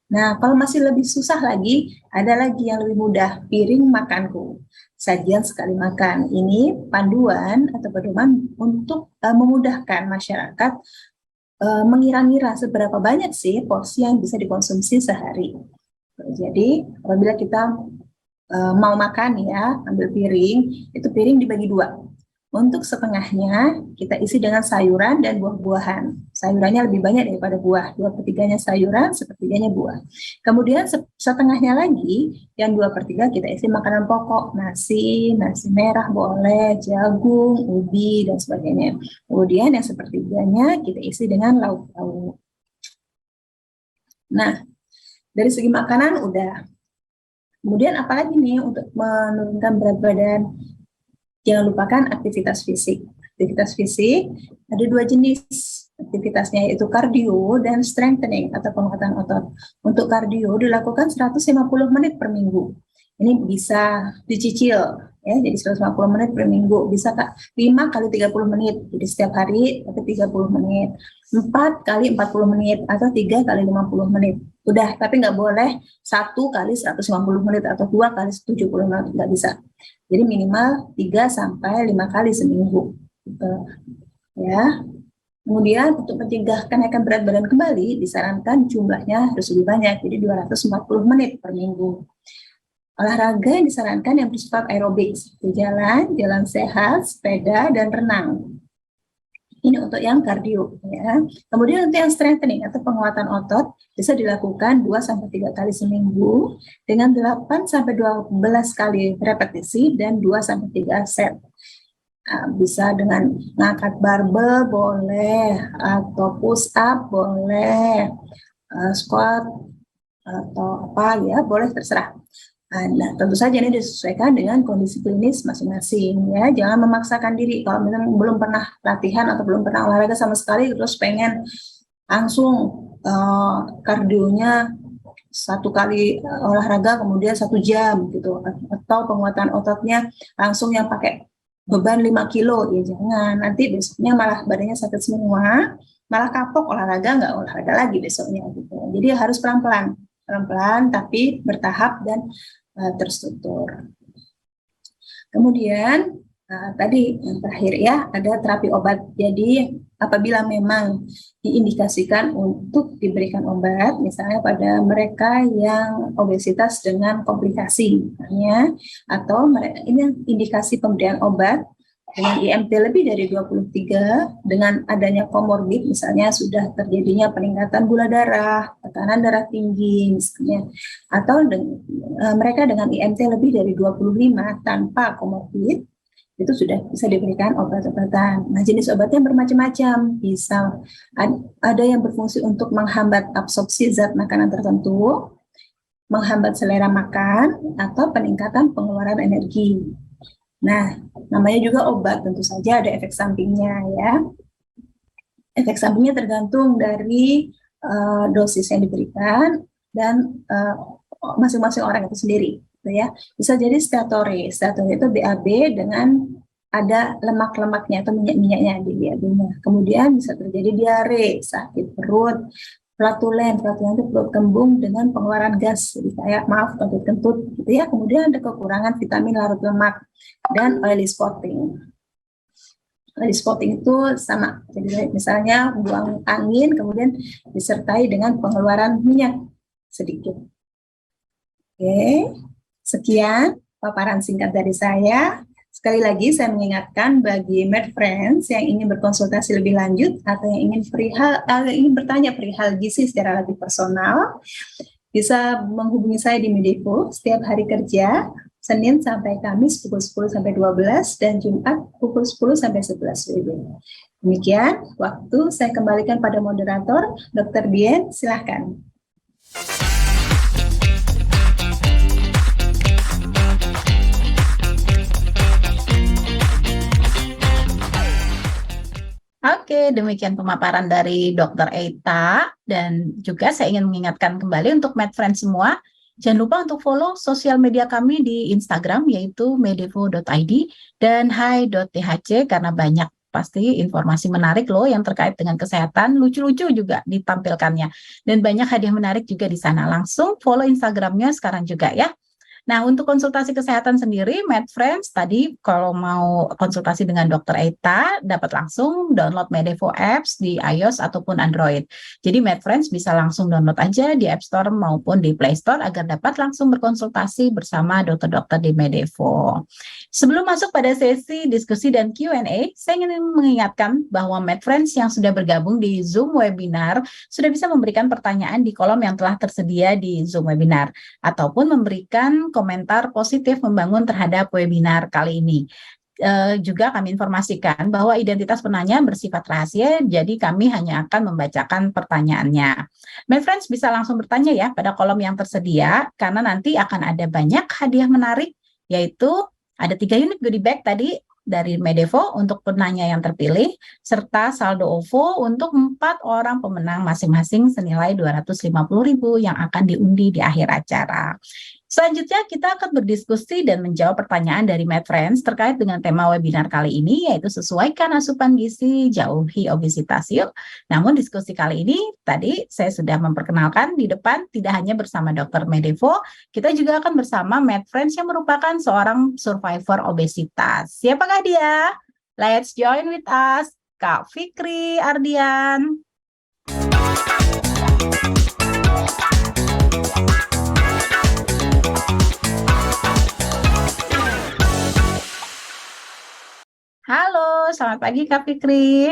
Nah, kalau masih lebih susah lagi, ada lagi yang lebih mudah, piring makanku. Sajian sekali makan. Ini panduan atau pedoman untuk memudahkan masyarakat mengira-ngira seberapa banyak sih porsi yang bisa dikonsumsi sehari. Jadi, apabila kita mau makan ya, ambil piring, itu piring dibagi 2. Untuk setengahnya kita isi dengan sayuran dan buah-buahan. Sayurannya lebih banyak daripada buah. 2/3-nya sayuran, 1/3-nya buah. Kemudian setengahnya lagi, yang 2/3 kita isi makanan pokok. Nasi merah boleh, jagung, ubi, dan sebagainya. Kemudian yang 1/3-nya kita isi dengan lauk-lauk. Nah, dari segi makanan udah. Kemudian apalagi nih untuk menurunkan berat badan? Jangan lupakan aktivitas fisik. Aktivitas fisik ada 2 jenis aktivitasnya, yaitu kardio dan strengthening atau penguatan otot. Untuk kardio dilakukan 150 menit per minggu. Ini bisa dicicil ya, jadi 150 menit per minggu. Bisa 5 kali 30 menit, jadi setiap hari tapi 30 menit. 4 kali 40 menit atau 3 kali 50 menit. Udah, tapi nggak boleh 1 kali 150 menit atau 2 kali 70 menit, nggak bisa. Jadi minimal 3-5 kali seminggu. Gitu. Ya. Kemudian untuk mencegah kenaikan berat badan kembali, disarankan jumlahnya harus lebih banyak, jadi 240 menit per minggu. Olahraga yang disarankan yang bersifat aerobik, seperti jalan sehat, sepeda, dan renang. Ini untuk yang kardio. Ya. Kemudian untuk yang strengthening atau penguatan otot bisa dilakukan 2-3 kali seminggu dengan 8-12 kali repetisi dan 2-3 set. Bisa dengan ngangkat barbel boleh, atau push up boleh, squat atau apa ya, boleh terserah. Nah, tentu saja ini disesuaikan dengan kondisi klinis masing-masing ya. Jangan memaksakan diri kalau memang belum pernah latihan atau belum pernah olahraga sama sekali terus pengen langsung kardionya 1 kali olahraga kemudian 1 jam gitu, atau penguatan ototnya langsung yang pakai beban 5 kilo ya jangan. Nanti besoknya malah badannya sakit semua, malah kapok olahraga, nggak olahraga lagi besoknya gitu. Jadi harus pelan-pelan tapi bertahap dan terstruktur. Kemudian tadi yang terakhir ya, ada terapi obat. Jadi apabila memang diindikasikan untuk diberikan obat, misalnya pada mereka yang obesitas dengan komplikasi misalnya, atau ini indikasi pemberian obat dengan IMT lebih dari 23, dengan adanya komorbid, misalnya sudah terjadinya peningkatan gula darah, tekanan darah tinggi misalnya, atau mereka dengan IMT lebih dari 25 tanpa komorbid, itu sudah bisa diberikan obat-obatan. Nah, jenis obatnya bermacam-macam. Bisa ada yang berfungsi untuk menghambat absorpsi zat makanan tertentu, menghambat selera makan, atau peningkatan pengeluaran energi. Nah, namanya juga obat, tentu saja ada efek sampingnya ya. Efek sampingnya tergantung dari dosis yang diberikan dan masing-masing orang itu sendiri. Ya, bisa jadi steatore itu BAB dengan ada lemak-lemaknya atau minyak-minyaknya di liabnya. Kemudian bisa terjadi diare, sakit perut, flatulen itu perut kembung dengan pengeluaran gas, jadi kayak maaf kentut-kentut gitu ya. Kemudian ada kekurangan vitamin larut lemak dan oily spotting. Oily spotting itu sama, jadi misalnya buang angin kemudian disertai dengan pengeluaran minyak sedikit. Oke, sekian paparan singkat dari saya. Sekali lagi saya mengingatkan bagi Med Friends yang ingin berkonsultasi lebih lanjut atau yang ingin bertanya perihal gizi secara lebih personal, bisa menghubungi saya di Medevo setiap hari kerja, Senin sampai Kamis pukul 10 sampai 12 dan Jumat pukul 10 sampai 11 WIB. Demikian waktu saya kembalikan pada moderator, Dr. Dian, silahkan. Oke, demikian pemaparan dari Dr. Eita, dan juga saya ingin mengingatkan kembali untuk Med Friends semua, jangan lupa untuk follow sosial media kami di Instagram yaitu medevo.id dan hai.thc karena banyak pasti informasi menarik loh yang terkait dengan kesehatan, lucu-lucu juga ditampilkannya dan banyak hadiah menarik juga di sana. Langsung follow Instagramnya sekarang juga ya. Nah, untuk konsultasi kesehatan sendiri, Med Friends, tadi kalau mau konsultasi dengan Dr. Eita, dapat langsung download Medevo Apps di iOS ataupun Android. Jadi Med Friends bisa langsung download aja di App Store maupun di Play Store agar dapat langsung berkonsultasi bersama dokter-dokter di Medevo. Sebelum masuk pada sesi diskusi dan Q&A, saya ingin mengingatkan bahwa Med Friends yang sudah bergabung di Zoom Webinar sudah bisa memberikan pertanyaan di kolom yang telah tersedia di Zoom Webinar ataupun memberikan komentar positif membangun terhadap webinar kali ini. Juga kami informasikan bahwa identitas penanya bersifat rahasia, jadi kami hanya akan membacakan pertanyaannya. My friends bisa langsung bertanya ya pada kolom yang tersedia, karena nanti akan ada banyak hadiah menarik, yaitu ada 3 unit goodie bag tadi dari Medevo untuk penanya yang terpilih, serta saldo OVO untuk 4 orang pemenang masing-masing senilai 250.000 yang akan diundi di akhir acara. Selanjutnya kita akan berdiskusi dan menjawab pertanyaan dari Med Friends terkait dengan tema webinar kali ini, yaitu sesuaikan asupan gizi, jauhi obesitas yuk. Namun diskusi kali ini tadi saya sudah memperkenalkan di depan tidak hanya bersama Dr. Medevo, kita juga akan bersama Med Friends yang merupakan seorang survivor obesitas. Siapakah dia? Let's join with us, Kak Fikri Ardian. Halo, selamat pagi Kak Fikri.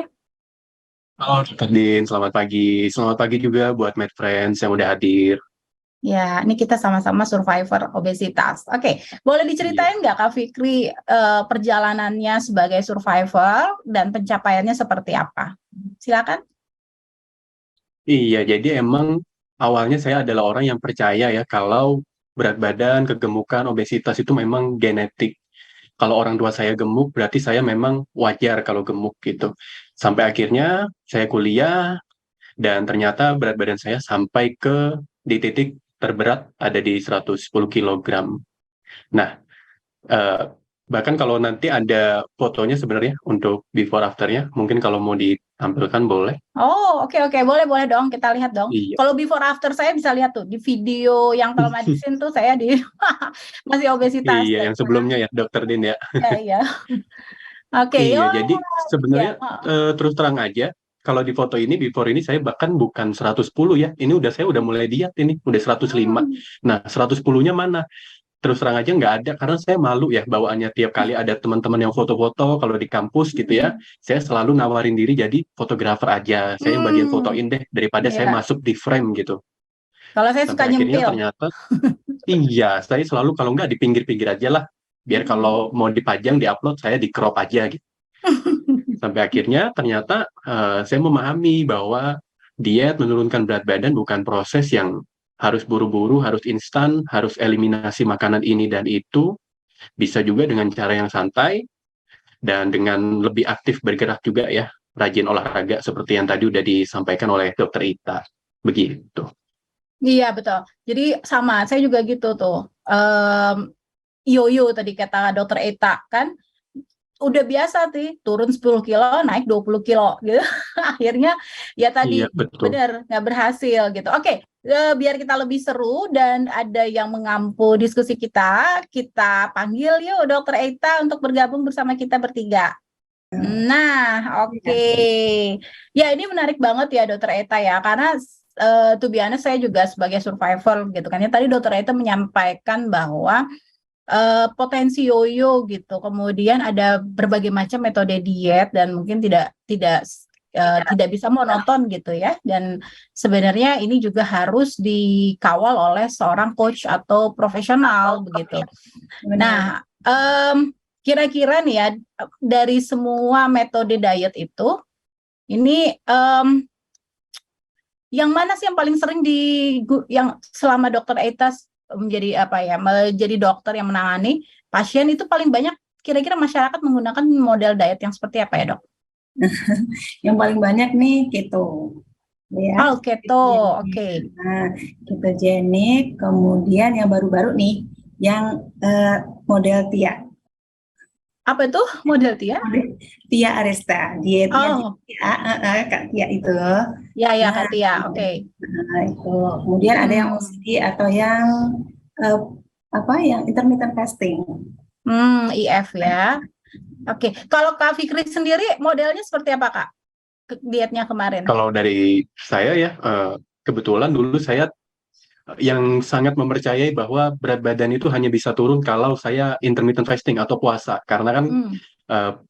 Halo Dr. Din, selamat pagi. Selamat pagi juga buat Med Friends yang udah hadir. Ya, ini kita sama-sama survivor obesitas. Oke, boleh diceritain nggak Kak Fikri perjalanannya sebagai survivor dan pencapaiannya seperti apa? Silakan. Iya, jadi emang awalnya saya adalah orang yang percaya ya kalau berat badan, kegemukan, obesitas itu memang genetik. Kalau orang tua saya gemuk, berarti saya memang wajar kalau gemuk gitu. Sampai akhirnya saya kuliah, dan ternyata berat badan saya sampai di titik terberat ada di 110 kg. Nah, bahkan kalau nanti ada fotonya sebenarnya untuk before afternya, mungkin kalau mau ditampilkan boleh. Oh, oke, boleh dong, kita lihat dong. Iya. Kalau before after saya bisa lihat tuh di video yang telemedicine tuh saya di masih obesitas. Iya, yang sebelumnya ya, Dr. Din ya. Iya. Oke, Iya, jadi sebenarnya ya. terus terang aja, kalau di foto ini, before ini saya bahkan bukan 110 ya, ini saya udah mulai diet ini, udah 105. Nah, 110-nya mana? Terus terang aja nggak ada, karena saya malu ya bawaannya tiap kali ada teman-teman yang foto-foto, kalau di kampus gitu ya, saya selalu nawarin diri jadi fotografer aja, saya yang bagian fotoin deh, daripada saya masuk di frame gitu. Kalau saya suka Sampai akhirnya nyempil. ternyata, iya, saya selalu kalau nggak di pinggir-pinggir aja lah, biar kalau mau dipajang, di-upload, saya di crop aja gitu. Sampai akhirnya ternyata saya memahami bahwa diet menurunkan berat badan bukan proses yang harus buru-buru, harus instan, harus eliminasi makanan ini dan itu. Bisa juga dengan cara yang santai dan dengan lebih aktif bergerak juga ya, rajin olahraga seperti yang tadi udah disampaikan oleh Dr. Ita. Begitu. Iya, betul. Jadi sama, saya juga gitu tuh. Yo-yo tadi kata Dr. Eta kan, udah biasa sih turun 10 kilo naik 20 kilo gitu. Akhirnya ya Iya, tadi betul. benar nggak berhasil gitu. Oke, biar kita lebih seru dan ada yang mengampu diskusi kita panggil yuk Dokter Eita untuk bergabung bersama kita bertiga. Nah, oke. Ya, ini menarik banget ya Dokter Eta ya, karena to be honest, saya juga sebagai survivor gitu kan ya. Tadi Dokter Eta menyampaikan bahwa potensi yoyo gitu. Kemudian ada berbagai macam metode diet dan mungkin tidak bisa monoton gitu ya. Dan sebenarnya ini juga harus dikawal oleh seorang coach atau profesional begitu. Nah, kira-kira nih ya dari semua metode diet itu, ini yang mana sih yang paling sering yang selama Dokter Eita menjadi menjadi dokter yang menangani pasien itu paling banyak kira-kira masyarakat menggunakan model diet yang seperti apa ya dok? Yang paling banyak nih keto. Ya. Oh, keto, oke. Nah, ketogenik, kemudian yang baru-baru nih, yang model TIA. Apa itu model TIA? TIA Aresta, dietnya TIA, Kak TIA itu. Ya, Kak TIA, oke. Nah, itu. Kemudian ada yang OCD atau yang yang intermittent fasting. IF ya. Oke, kalau Kak Fikri sendiri modelnya seperti apa Kak? Dietnya kemarin? Kalau dari saya ya, kebetulan dulu saya yang sangat mempercayai bahwa berat badan itu hanya bisa turun kalau saya intermittent fasting atau puasa. Karena kan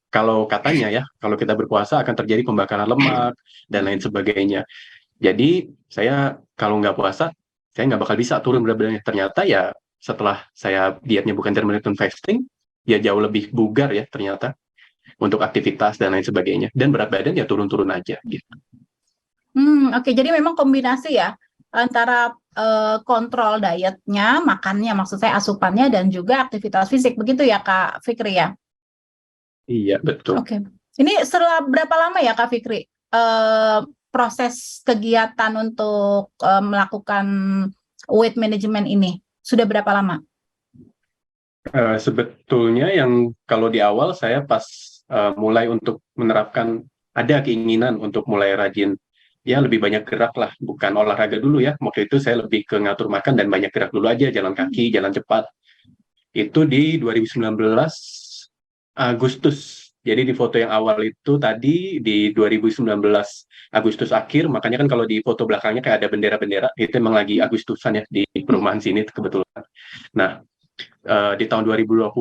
kalau katanya ya, kalau kita berpuasa akan terjadi pembakaran lemak dan lain sebagainya. Jadi saya kalau nggak puasa, saya nggak bakal bisa turun berat badannya. Ternyata ya setelah saya dietnya bukan intermittent fasting, ya jauh lebih bugar ya ternyata untuk aktivitas dan lain sebagainya. Dan berat badan ya turun-turun aja gitu. Oke, jadi memang kombinasi ya antara kontrol dietnya, makannya, maksud saya asupannya dan juga aktivitas fisik, begitu ya Kak Fikri ya? Iya, betul. Oke. Ini setelah berapa lama ya Kak Fikri proses kegiatan untuk melakukan weight management ini? Sudah berapa lama? Sebetulnya yang kalau di awal saya pas mulai untuk menerapkan, ada keinginan untuk mulai rajin, ya lebih banyak gerak lah, bukan olahraga dulu ya. Waktu itu saya lebih ke ngatur makan dan banyak gerak dulu aja, jalan kaki, jalan cepat. Itu di 2019 Agustus. Jadi di foto yang awal itu tadi di 2019 Agustus akhir, makanya kan kalau di foto belakangnya kayak ada bendera-bendera, itu emang lagi Agustusan ya di perumahan sini kebetulan. Nah, di tahun 2020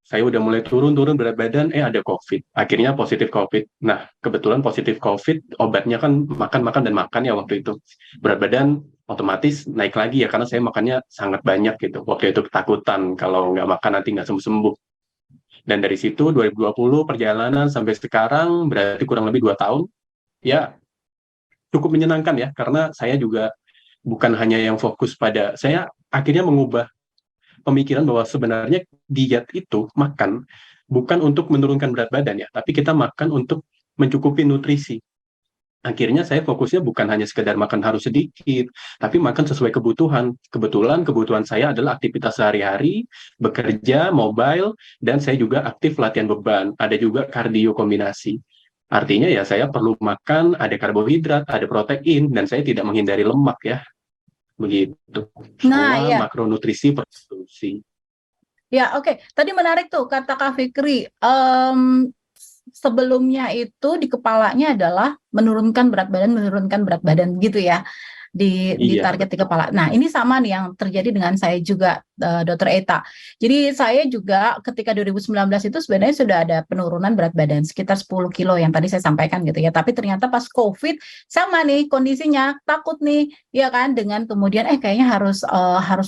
saya udah mulai turun berat badan, ada COVID. Akhirnya positif COVID. Nah, kebetulan positif COVID, obatnya kan makan dan makan ya waktu itu. Berat badan otomatis naik lagi ya, karena saya makannya sangat banyak gitu. Waktu itu ketakutan kalau nggak makan nanti nggak sembuh-sembuh. Dan dari situ 2020 perjalanan sampai sekarang berarti kurang lebih 2 tahun. Ya, cukup menyenangkan ya, karena saya juga bukan hanya yang fokus pada, saya akhirnya mengubah pemikiran bahwa sebenarnya diet itu makan bukan untuk menurunkan berat badan ya, tapi kita makan untuk mencukupi nutrisi. Akhirnya saya fokusnya bukan hanya sekedar makan harus sedikit, tapi makan sesuai kebutuhan. Kebetulan kebutuhan saya adalah aktivitas sehari-hari, bekerja, mobile, dan saya juga aktif latihan beban. Ada juga kardio kombinasi. Artinya ya saya perlu makan, ada karbohidrat, ada protein, dan saya tidak menghindari lemak ya. Begitu. Semua iya. makronutrisi berfungsi. Ya, oke. Tadi menarik tuh kata Kak Fikri. Sebelumnya itu di kepalanya adalah menurunkan berat badan gitu ya. Di target di kepala. Nah, ini sama nih yang terjadi dengan saya juga, Dr. Eta. Jadi saya juga ketika 2019 itu sebenarnya sudah ada penurunan berat badan sekitar 10 kilo yang tadi saya sampaikan gitu ya. Tapi ternyata pas COVID sama nih kondisinya, takut nih ya kan, dengan kemudian kayaknya harus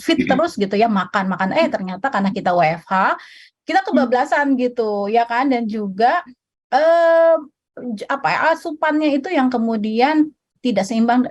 fit terus gitu ya, makan. Ternyata karena kita WFH, kita kebablasan gitu ya kan, dan juga asupannya itu yang kemudian tidak seimbang,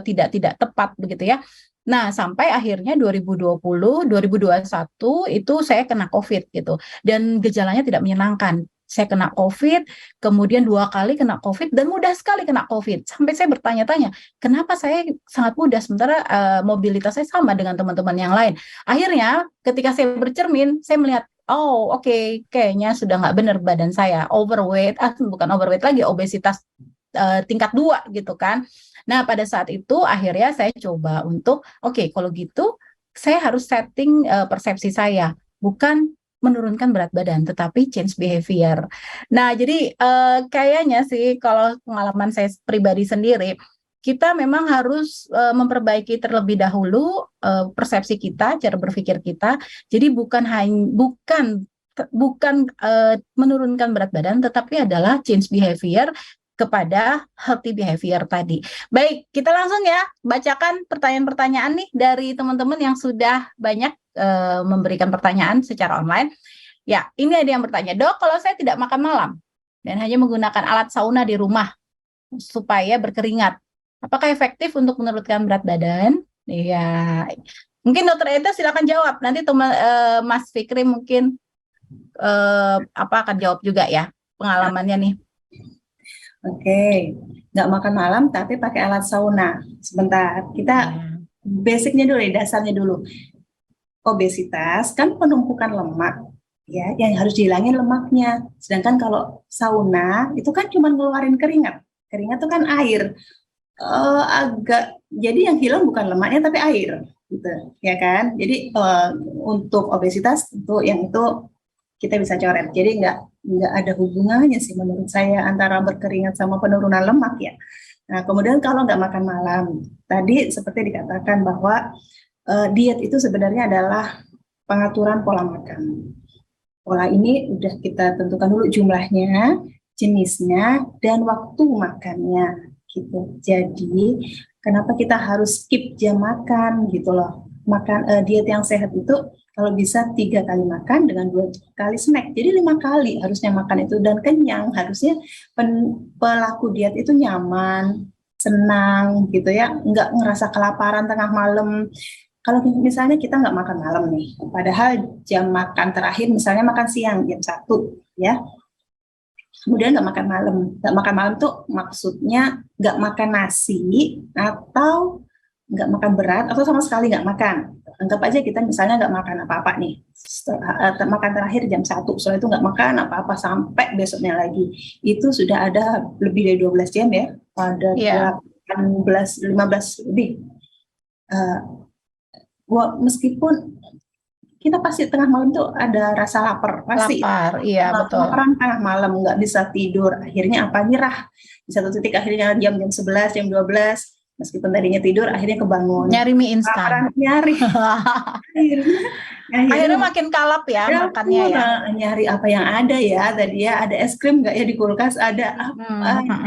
tidak tepat begitu ya. Nah, sampai akhirnya 2020, 2021 itu saya kena COVID gitu. Dan gejalanya tidak menyenangkan. Saya kena COVID, kemudian 2 kali kena COVID, dan mudah sekali kena COVID. Sampai saya bertanya-tanya, kenapa saya sangat mudah, sementara mobilitas saya sama dengan teman-teman yang lain. Akhirnya, ketika saya bercermin, saya melihat, oh oke, kayaknya sudah nggak benar badan saya, overweight, bukan overweight lagi, obesitas tingkat 2 gitu kan. Nah pada saat itu akhirnya saya coba untuk, oke kalau gitu saya harus setting persepsi saya, bukan menurunkan berat badan, tetapi change behavior. Nah jadi kayaknya sih kalau pengalaman saya pribadi sendiri, kita memang harus memperbaiki terlebih dahulu persepsi kita, cara berpikir kita. Jadi bukan menurunkan berat badan, tetapi adalah change behavior kepada healthy behavior tadi. Baik, kita langsung ya bacakan pertanyaan-pertanyaan nih dari teman-teman yang sudah banyak memberikan pertanyaan secara online. Ya, ini ada yang bertanya, Dok, kalau saya tidak makan malam dan hanya menggunakan alat sauna di rumah supaya berkeringat, apakah efektif untuk menurunkan berat badan? Iya, mungkin Dokter Eta silakan jawab. Nanti teman Mas Fikri mungkin akan jawab juga ya pengalamannya nih. Oke, nggak makan malam tapi pakai alat sauna. Sebentar, kita basicnya dulu, dasarnya dulu. Obesitas kan penumpukan lemak, ya, yang harus dihilangin lemaknya. Sedangkan kalau sauna itu kan cuma ngeluarin keringat. Keringat itu kan air. Jadi yang hilang bukan lemaknya tapi air, gitu, ya kan? Jadi untuk obesitas itu yang itu kita bisa coret. Jadi nggak ada hubungannya sih menurut saya antara berkeringat sama penurunan lemak ya. Nah kemudian kalau nggak makan malam, tadi seperti dikatakan bahwa diet itu sebenarnya adalah pengaturan pola makan. Pola ini udah kita tentukan dulu jumlahnya, jenisnya, dan waktu makannya. Gitu. Jadi kenapa kita harus skip jam makan gitu loh. Diet yang sehat itu kalau bisa 3 kali makan dengan 2 kali snack. Jadi 5 kali harusnya makan itu dan kenyang. Harusnya pelaku diet itu nyaman, senang gitu ya, nggak ngerasa kelaparan tengah malam. Kalau misalnya kita nggak makan malam nih, padahal jam makan terakhir misalnya makan siang jam 1 ya. Kemudian nggak makan malam. Nggak makan malam tuh maksudnya nggak makan nasi atau nggak makan berat atau sama sekali nggak makan. Anggap aja kita misalnya nggak makan apa-apa nih. Makan terakhir jam 1, setelah itu nggak makan apa-apa sampai besoknya lagi. Itu sudah ada lebih dari 12 jam ya. Ada 15 lebih. Meskipun kita pasti tengah malam tuh ada rasa lapar, pasti. Lapar, iya betul. Orang tengah malam nggak bisa tidur, akhirnya apa, nyerah. Di satu titik akhirnya jam 11, jam 12, meskipun tadinya tidur, akhirnya kebangun. Nyari mie instan. Nyari. Akhirnya makin kalap ya makannya ya. Nyari apa yang ada ya, tadi ya ada es krim nggak ya di kulkas, ada apa,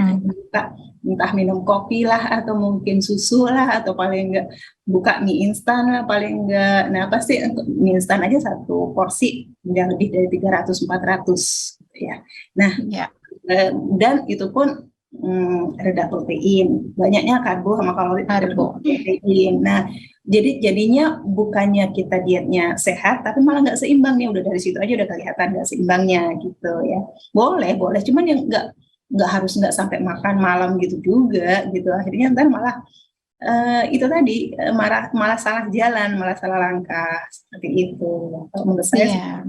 entah minum kopi lah atau mungkin susu lah atau paling enggak buka mie instan lah paling enggak. Nah pasti untuk mie instan aja satu porsi udah lebih dari 300-400 ya. Nah dan itu pun rendah protein, banyaknya karbo sama kalori protein. Nah jadinya bukannya kita dietnya sehat tapi malah nggak seimbang nih, udah dari situ aja udah kelihatan nggak seimbangnya gitu ya. Boleh cuman yang nggak harus nggak sampai makan malam gitu juga gitu, akhirnya ntar malah itu tadi malah salah jalan, malah salah langkah seperti itu menurut saya.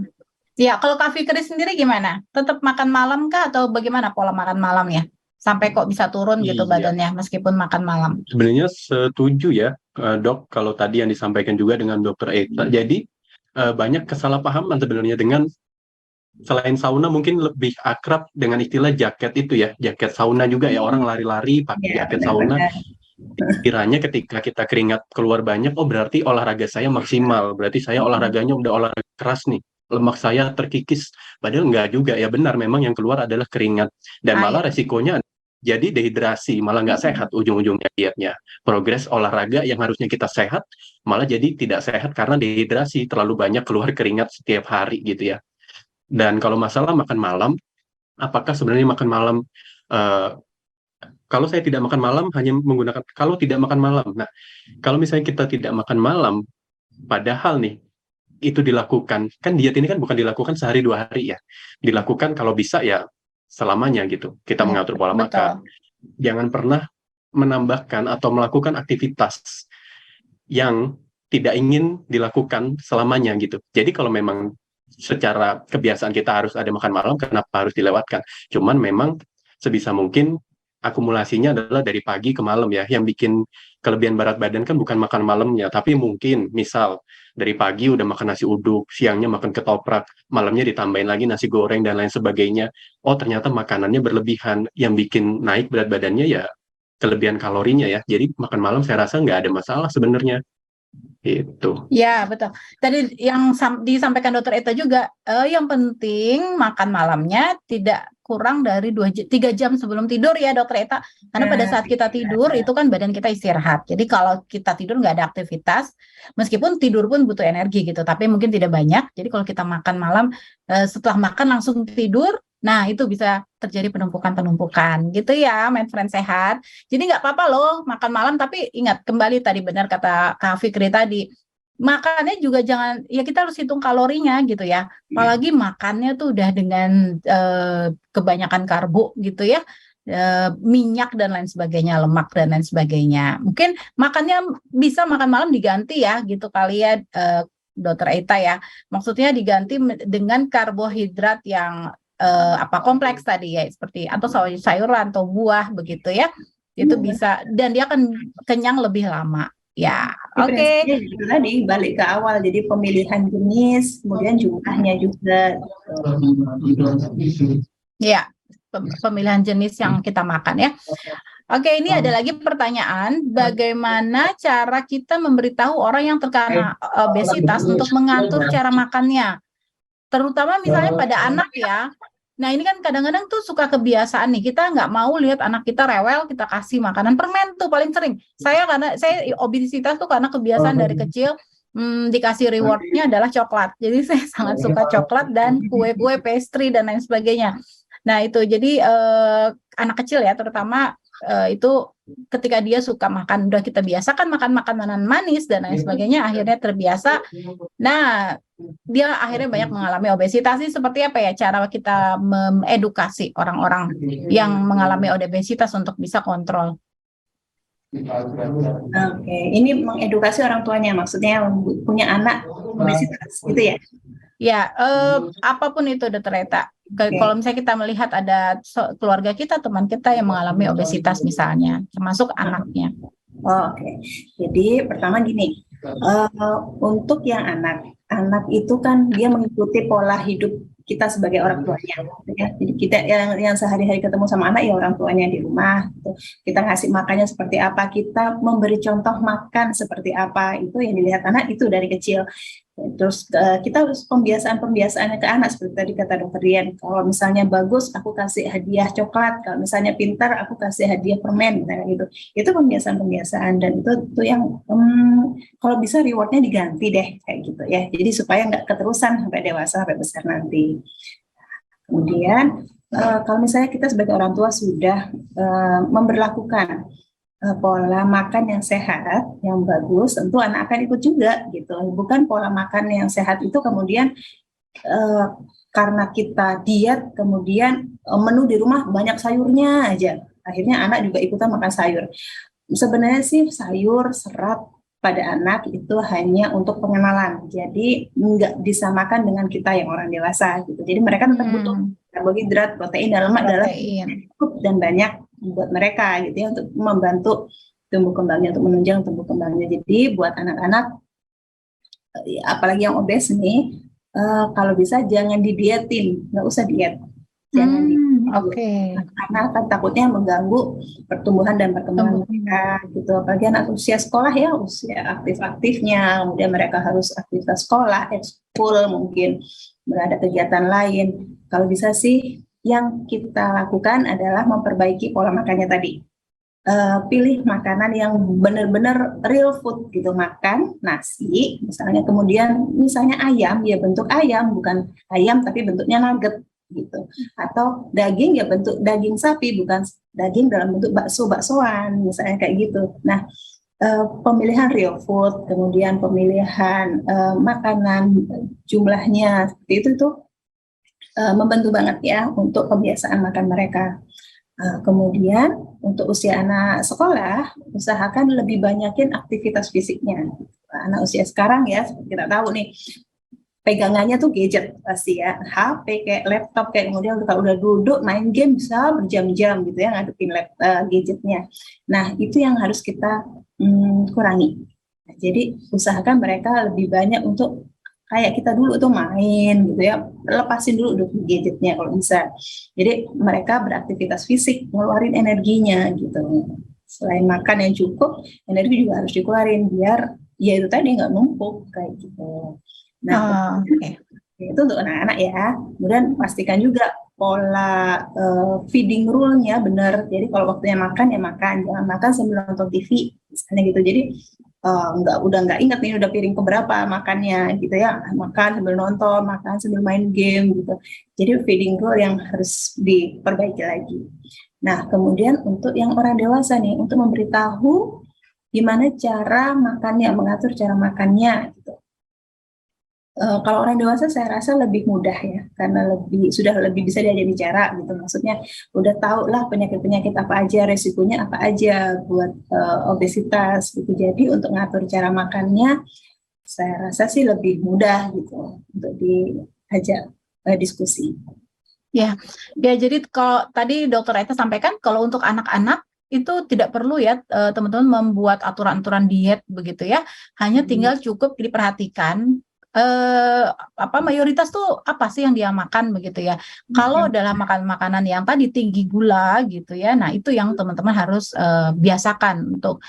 Iya, kalau Kak Fikri sendiri gimana? Tetap makan malam kah atau bagaimana pola makan malamnya? Sampai kok bisa turun gitu badannya meskipun makan malam? Sebenarnya setuju ya Dok, kalau tadi yang disampaikan juga dengan Dokter Eta. Jadi banyak kesalahpahaman sebenarnya dengan selain sauna mungkin lebih akrab dengan istilah jaket itu ya, jaket sauna juga ya, orang lari-lari pakai jaket sauna. Kiranya ketika kita keringat keluar banyak, oh berarti olahraga saya maksimal, berarti saya olahraganya udah olahraga keras nih, lemak saya terkikis. Padahal enggak juga ya, benar memang yang keluar adalah keringat dan malah resikonya jadi dehidrasi, malah nggak sehat ujung-ujungnya dietnya. Progres olahraga yang harusnya kita sehat malah jadi tidak sehat karena dehidrasi, terlalu banyak keluar keringat setiap hari gitu ya. Dan kalau masalah makan malam, apakah sebenarnya makan malam, kalau saya tidak makan malam hanya menggunakan, kalau tidak makan malam, nah kalau misalnya kita tidak makan malam, padahal nih, itu dilakukan, kan diet ini kan bukan dilakukan sehari 2 hari ya, dilakukan kalau bisa ya selamanya gitu, kita mengatur pola makan. Jangan pernah menambahkan atau melakukan aktivitas yang tidak ingin dilakukan selamanya gitu. Jadi kalau memang secara kebiasaan kita harus ada makan malam, kenapa harus dilewatkan? Cuman memang sebisa mungkin akumulasinya adalah dari pagi ke malam ya. Yang bikin kelebihan berat badan kan bukan makan malamnya, tapi mungkin misal dari pagi udah makan nasi uduk, siangnya makan ketoprak, malamnya ditambahin lagi nasi goreng dan lain sebagainya. Oh ternyata makanannya berlebihan, yang bikin naik berat badannya ya kelebihan kalorinya ya. Jadi makan malam saya rasa nggak ada masalah sebenarnya. Itu. Ya, betul. Tadi yang disampaikan Dokter Eta juga, yang penting makan malamnya tidak kurang dari 3 jam sebelum tidur ya Dokter Eta. Karena pada saat kita tidur itu kan badan kita istirahat. Jadi kalau kita tidur nggak ada aktivitas, meskipun tidur pun butuh energi gitu, tapi mungkin tidak banyak. Jadi kalau kita makan malam, setelah makan langsung tidur, nah itu bisa terjadi penumpukan-penumpukan gitu ya, main friend sehat. Jadi nggak apa-apa loh makan malam, tapi ingat kembali tadi benar kata Kak Fikri tadi, makannya juga jangan, ya kita harus hitung kalorinya gitu ya. Apalagi makannya tuh udah dengan kebanyakan karbo gitu ya, minyak dan lain sebagainya, lemak dan lain sebagainya. Mungkin makannya bisa makan malam diganti ya gitu kali ya, Dokter Eta ya. Maksudnya diganti dengan karbohidrat yang kompleks tadi ya, seperti atau sayuran atau buah begitu ya, itu bisa, dan dia akan kenyang lebih lama ya. Oke. Itu tadi balik ke awal, jadi pemilihan jenis, kemudian jumlahnya juga. Ya, pemilihan jenis yang kita makan ya. Oke, ini ada lagi pertanyaan, bagaimana cara kita memberitahu orang yang terkena obesitas untuk mengatur cara makannya? Terutama misalnya pada anak ya. Nah ini kan kadang-kadang tuh suka kebiasaan nih, kita nggak mau lihat anak kita rewel, kita kasih makanan permen tuh paling sering. Karena saya obesitas tuh karena kebiasaan dari kecil, dikasih rewardnya adalah coklat. Jadi saya sangat suka coklat dan kue-kue, pastry dan lain sebagainya. Nah itu jadi anak kecil ya terutama, itu ketika dia suka makan, udah kita biasakan makan makanan manis dan lain sebagainya, akhirnya terbiasa. Nah, dia akhirnya banyak mengalami obesitas. Ini seperti apa ya cara kita mengedukasi orang-orang yang mengalami obesitas untuk bisa kontrol? Oke, ini mengedukasi orang tuanya, maksudnya yang punya anak obesitas, gitu ya? Ya, apapun itu Dokter Eta. Kalau misalnya kita melihat ada keluarga kita, teman kita yang mengalami obesitas misalnya, termasuk anaknya. Oke. Jadi pertama gini, untuk yang anak itu kan dia mengikuti pola hidup kita sebagai orang tuanya, ya. Jadi kita yang sehari-hari ketemu sama anak ya orang tuanya di rumah. Gitu. Kita ngasih makannya seperti apa, kita memberi contoh makan seperti apa, itu yang dilihat anak itu dari kecil. Terus kita harus pembiasaannya ke anak seperti tadi kata Dokter Dian. Kalau misalnya bagus, aku kasih hadiah coklat. Kalau misalnya pintar, aku kasih hadiah permen, gitu. Itu pembiasaan dan itu yang kalau bisa rewardnya diganti deh kayak gitu ya. Jadi supaya nggak keterusan sampai dewasa, sampai besar nanti. Kemudian kalau misalnya kita sebagai orang tua sudah memberlakukan pola makan yang sehat, yang bagus, tentu anak akan ikut juga gitu. Bukan pola makan yang sehat itu kemudian karena kita diet, kemudian menu di rumah banyak sayurnya aja. Akhirnya anak juga ikutan makan sayur. Sebenarnya sih sayur, serat pada anak itu hanya untuk pengenalan. Jadi nggak disamakan dengan kita yang orang dewasa gitu. Jadi mereka tetap butuh karbohidrat, protein, dan lemak dalam cukup dan banyak buat mereka gitu ya, untuk membantu tumbuh kembangnya, untuk menunjang tumbuh kembangnya. Jadi buat anak-anak apalagi yang obes nih, kalau bisa jangan didietin, nggak usah diet, jangan karena akan takutnya mengganggu pertumbuhan dan perkembangan mereka gitu. Apalagi anak usia sekolah ya, usia aktif-aktifnya, kemudian mereka harus aktivitas sekolah, ekskul, mungkin berada kegiatan lain. Kalau bisa sih yang kita lakukan adalah memperbaiki pola makannya tadi. Pilih makanan yang benar-benar real food gitu, makan nasi misalnya, kemudian misalnya ayam ya bentuk ayam, bukan ayam tapi bentuknya nugget gitu, atau daging ya bentuk daging sapi, bukan daging dalam bentuk bakso-baksoan misalnya kayak gitu. Nah, pemilihan real food, kemudian pemilihan makanan jumlahnya seperti itu membantu banget ya untuk kebiasaan makan mereka. Kemudian untuk usia anak sekolah, usahakan lebih banyakin aktivitas fisiknya. Anak usia sekarang ya, kita tahu nih, pegangannya tuh gadget pasti ya, HP kayak laptop kayak, kemudian kalau udah duduk main game bisa berjam-jam gitu ya ngadepin gadgetnya. Nah itu yang harus kita kurangi. Nah, jadi usahakan mereka lebih banyak untuk kayak kita dulu tuh main gitu ya, lepasin dulu gadgetnya kalau bisa. Jadi mereka beraktivitas fisik, ngeluarin energinya gitu. Selain makan yang cukup, energi juga harus dikeluarin biar ya itu tadi nggak numpuk kayak gitu. Nah, itu untuk anak-anak ya. Kemudian pastikan juga pola feeding rule-nya benar. Jadi kalau waktunya makan ya makan, jangan makan sambil nonton TV misalnya gitu. Jadi udah nggak ingat nih udah piring keberapa makannya gitu ya. Makan sambil nonton, makan sambil main game gitu. Jadi feeding rule yang harus diperbaiki lagi. Nah, kemudian untuk yang orang dewasa nih, untuk memberitahu gimana cara makannya, mengatur cara makannya gitu. Kalau orang dewasa saya rasa lebih mudah ya, karena sudah lebih bisa diajak bicara gitu. Maksudnya udah tahu lah penyakit-penyakit apa aja, resikonya apa aja buat obesitas gitu. Jadi untuk ngatur cara makannya, saya rasa sih lebih mudah gitu untuk diajak diskusi. Ya, jadi kalau tadi Dokter Eta sampaikan kalau untuk anak-anak itu tidak perlu ya teman-teman membuat aturan-aturan diet begitu ya, hanya tinggal cukup diperhatikan mayoritas tuh apa sih yang dia makan begitu ya. Kalau dalam makanan yang tadi tinggi gula gitu ya, nah itu yang teman-teman harus biasakan untuk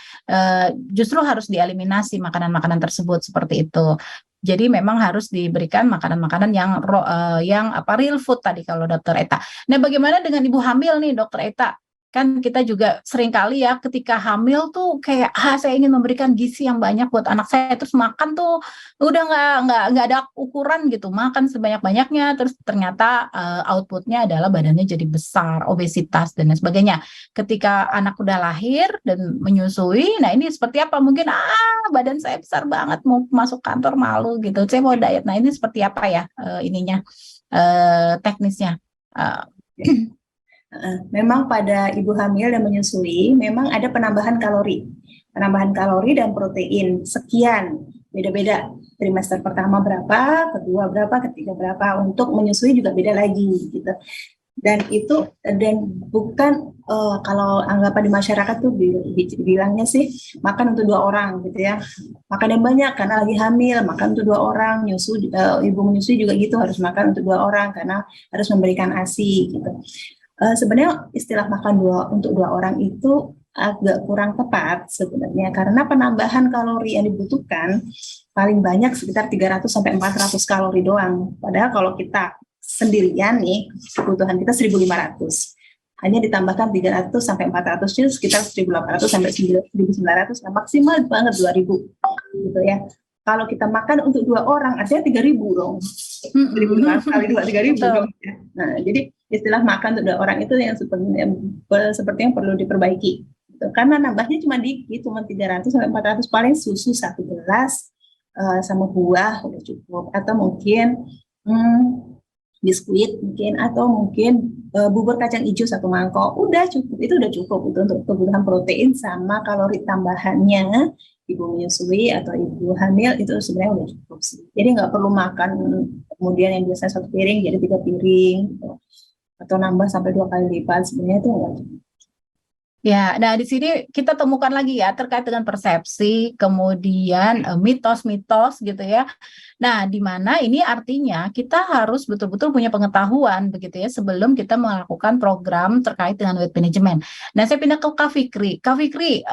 justru harus dieliminasi makanan-makanan tersebut seperti itu. Jadi memang harus diberikan makanan-makanan yang real food tadi kalau Dokter Eta. Nah, bagaimana dengan ibu hamil nih Dokter Eta? Kan kita juga sering kali ya ketika hamil tuh kayak saya ingin memberikan gizi yang banyak buat anak saya, terus makan tuh udah nggak ada ukuran gitu, makan sebanyak-banyaknya, terus ternyata outputnya adalah badannya jadi besar, obesitas dan lain sebagainya. Ketika anak udah lahir dan menyusui, nah ini seperti apa? Mungkin badan saya besar banget, mau masuk kantor malu gitu, saya mau diet. Nah ini seperti apa ya teknisnya? Memang pada ibu hamil dan menyusui memang ada penambahan kalori dan protein sekian, beda-beda. Trimester pertama berapa, kedua berapa, ketiga berapa. Untuk menyusui juga beda lagi gitu. Dan bukan kalau anggapan di masyarakat tuh bilangnya sih makan untuk 2 orang gitu ya, makan yang banyak karena lagi hamil, makan untuk 2 orang, ibu menyusui juga gitu, harus makan untuk 2 orang karena harus memberikan ASI gitu. Sebenarnya istilah makan untuk 2 orang itu agak kurang tepat sebenarnya, karena penambahan kalori yang dibutuhkan paling banyak sekitar 300 sampai 400 kalori doang. Padahal kalau kita sendirian nih, kebutuhan kita 1.500. Hanya ditambahkan 300 sampai 400 itu sekitar 1.800 sampai 1.900, nah maksimal banget 2.000 gitu ya. Kalau kita makan untuk 2 orang artinya 3.000 dong. 1.500 kali 2 3.000 dong. Nah, jadi istilah makan untuk 2 orang itu yang sepertinya perlu diperbaiki. Gitu. Karena nambahnya cuma dikit, cuma 300 sampai 400, paling susu 1 gelas sama buah udah cukup, atau mungkin biskuit mungkin, atau mungkin bubur kacang hijau 1 mangkok, udah cukup. Itu udah cukup untuk kebutuhan protein sama kalori tambahannya. Ibu menyusui atau ibu hamil itu sebenarnya udah cukup sih. Jadi nggak perlu makan kemudian yang biasa 1 piring jadi 3 piring gitu. Atau nambah sampai 2 kali lipat, sebenarnya itu nggak cukup. Ya, nah di sini kita temukan lagi ya terkait dengan persepsi, kemudian mitos-mitos gitu ya. Nah, di mana ini artinya kita harus betul-betul punya pengetahuan begitu ya sebelum kita melakukan program terkait dengan weight management. Nah, saya pindah ke Kak Fikri. Kak Fikri,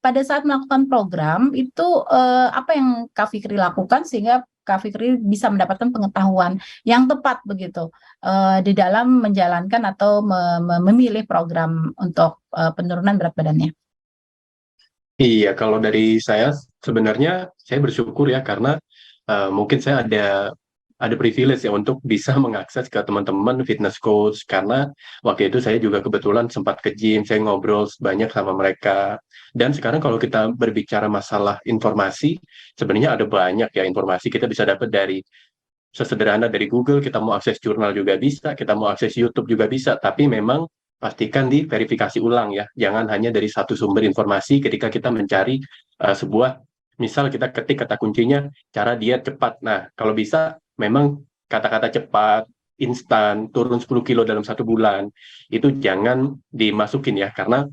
pada saat melakukan program itu apa yang Kak Fikri lakukan sehingga Kak Fikri bisa mendapatkan pengetahuan yang tepat begitu di dalam menjalankan atau memilih program untuk penurunan berat badannya? Iya, kalau dari saya sebenarnya saya bersyukur ya, karena mungkin saya ada privilege ya untuk bisa mengakses ke teman-teman fitness coach, karena waktu itu saya juga kebetulan sempat ke gym, saya ngobrol banyak sama mereka. Dan sekarang kalau kita berbicara masalah informasi, sebenarnya ada banyak ya informasi kita bisa dapat dari sesederhana dari Google, kita mau akses jurnal juga bisa, kita mau akses YouTube juga bisa, tapi memang pastikan diverifikasi ulang ya, jangan hanya dari satu sumber informasi ketika kita mencari sebuah, misal kita ketik kata kuncinya cara diet cepat. Nah, kalau bisa memang kata-kata cepat, instan, turun 10 kilo dalam 1 bulan, itu jangan dimasukin ya, karena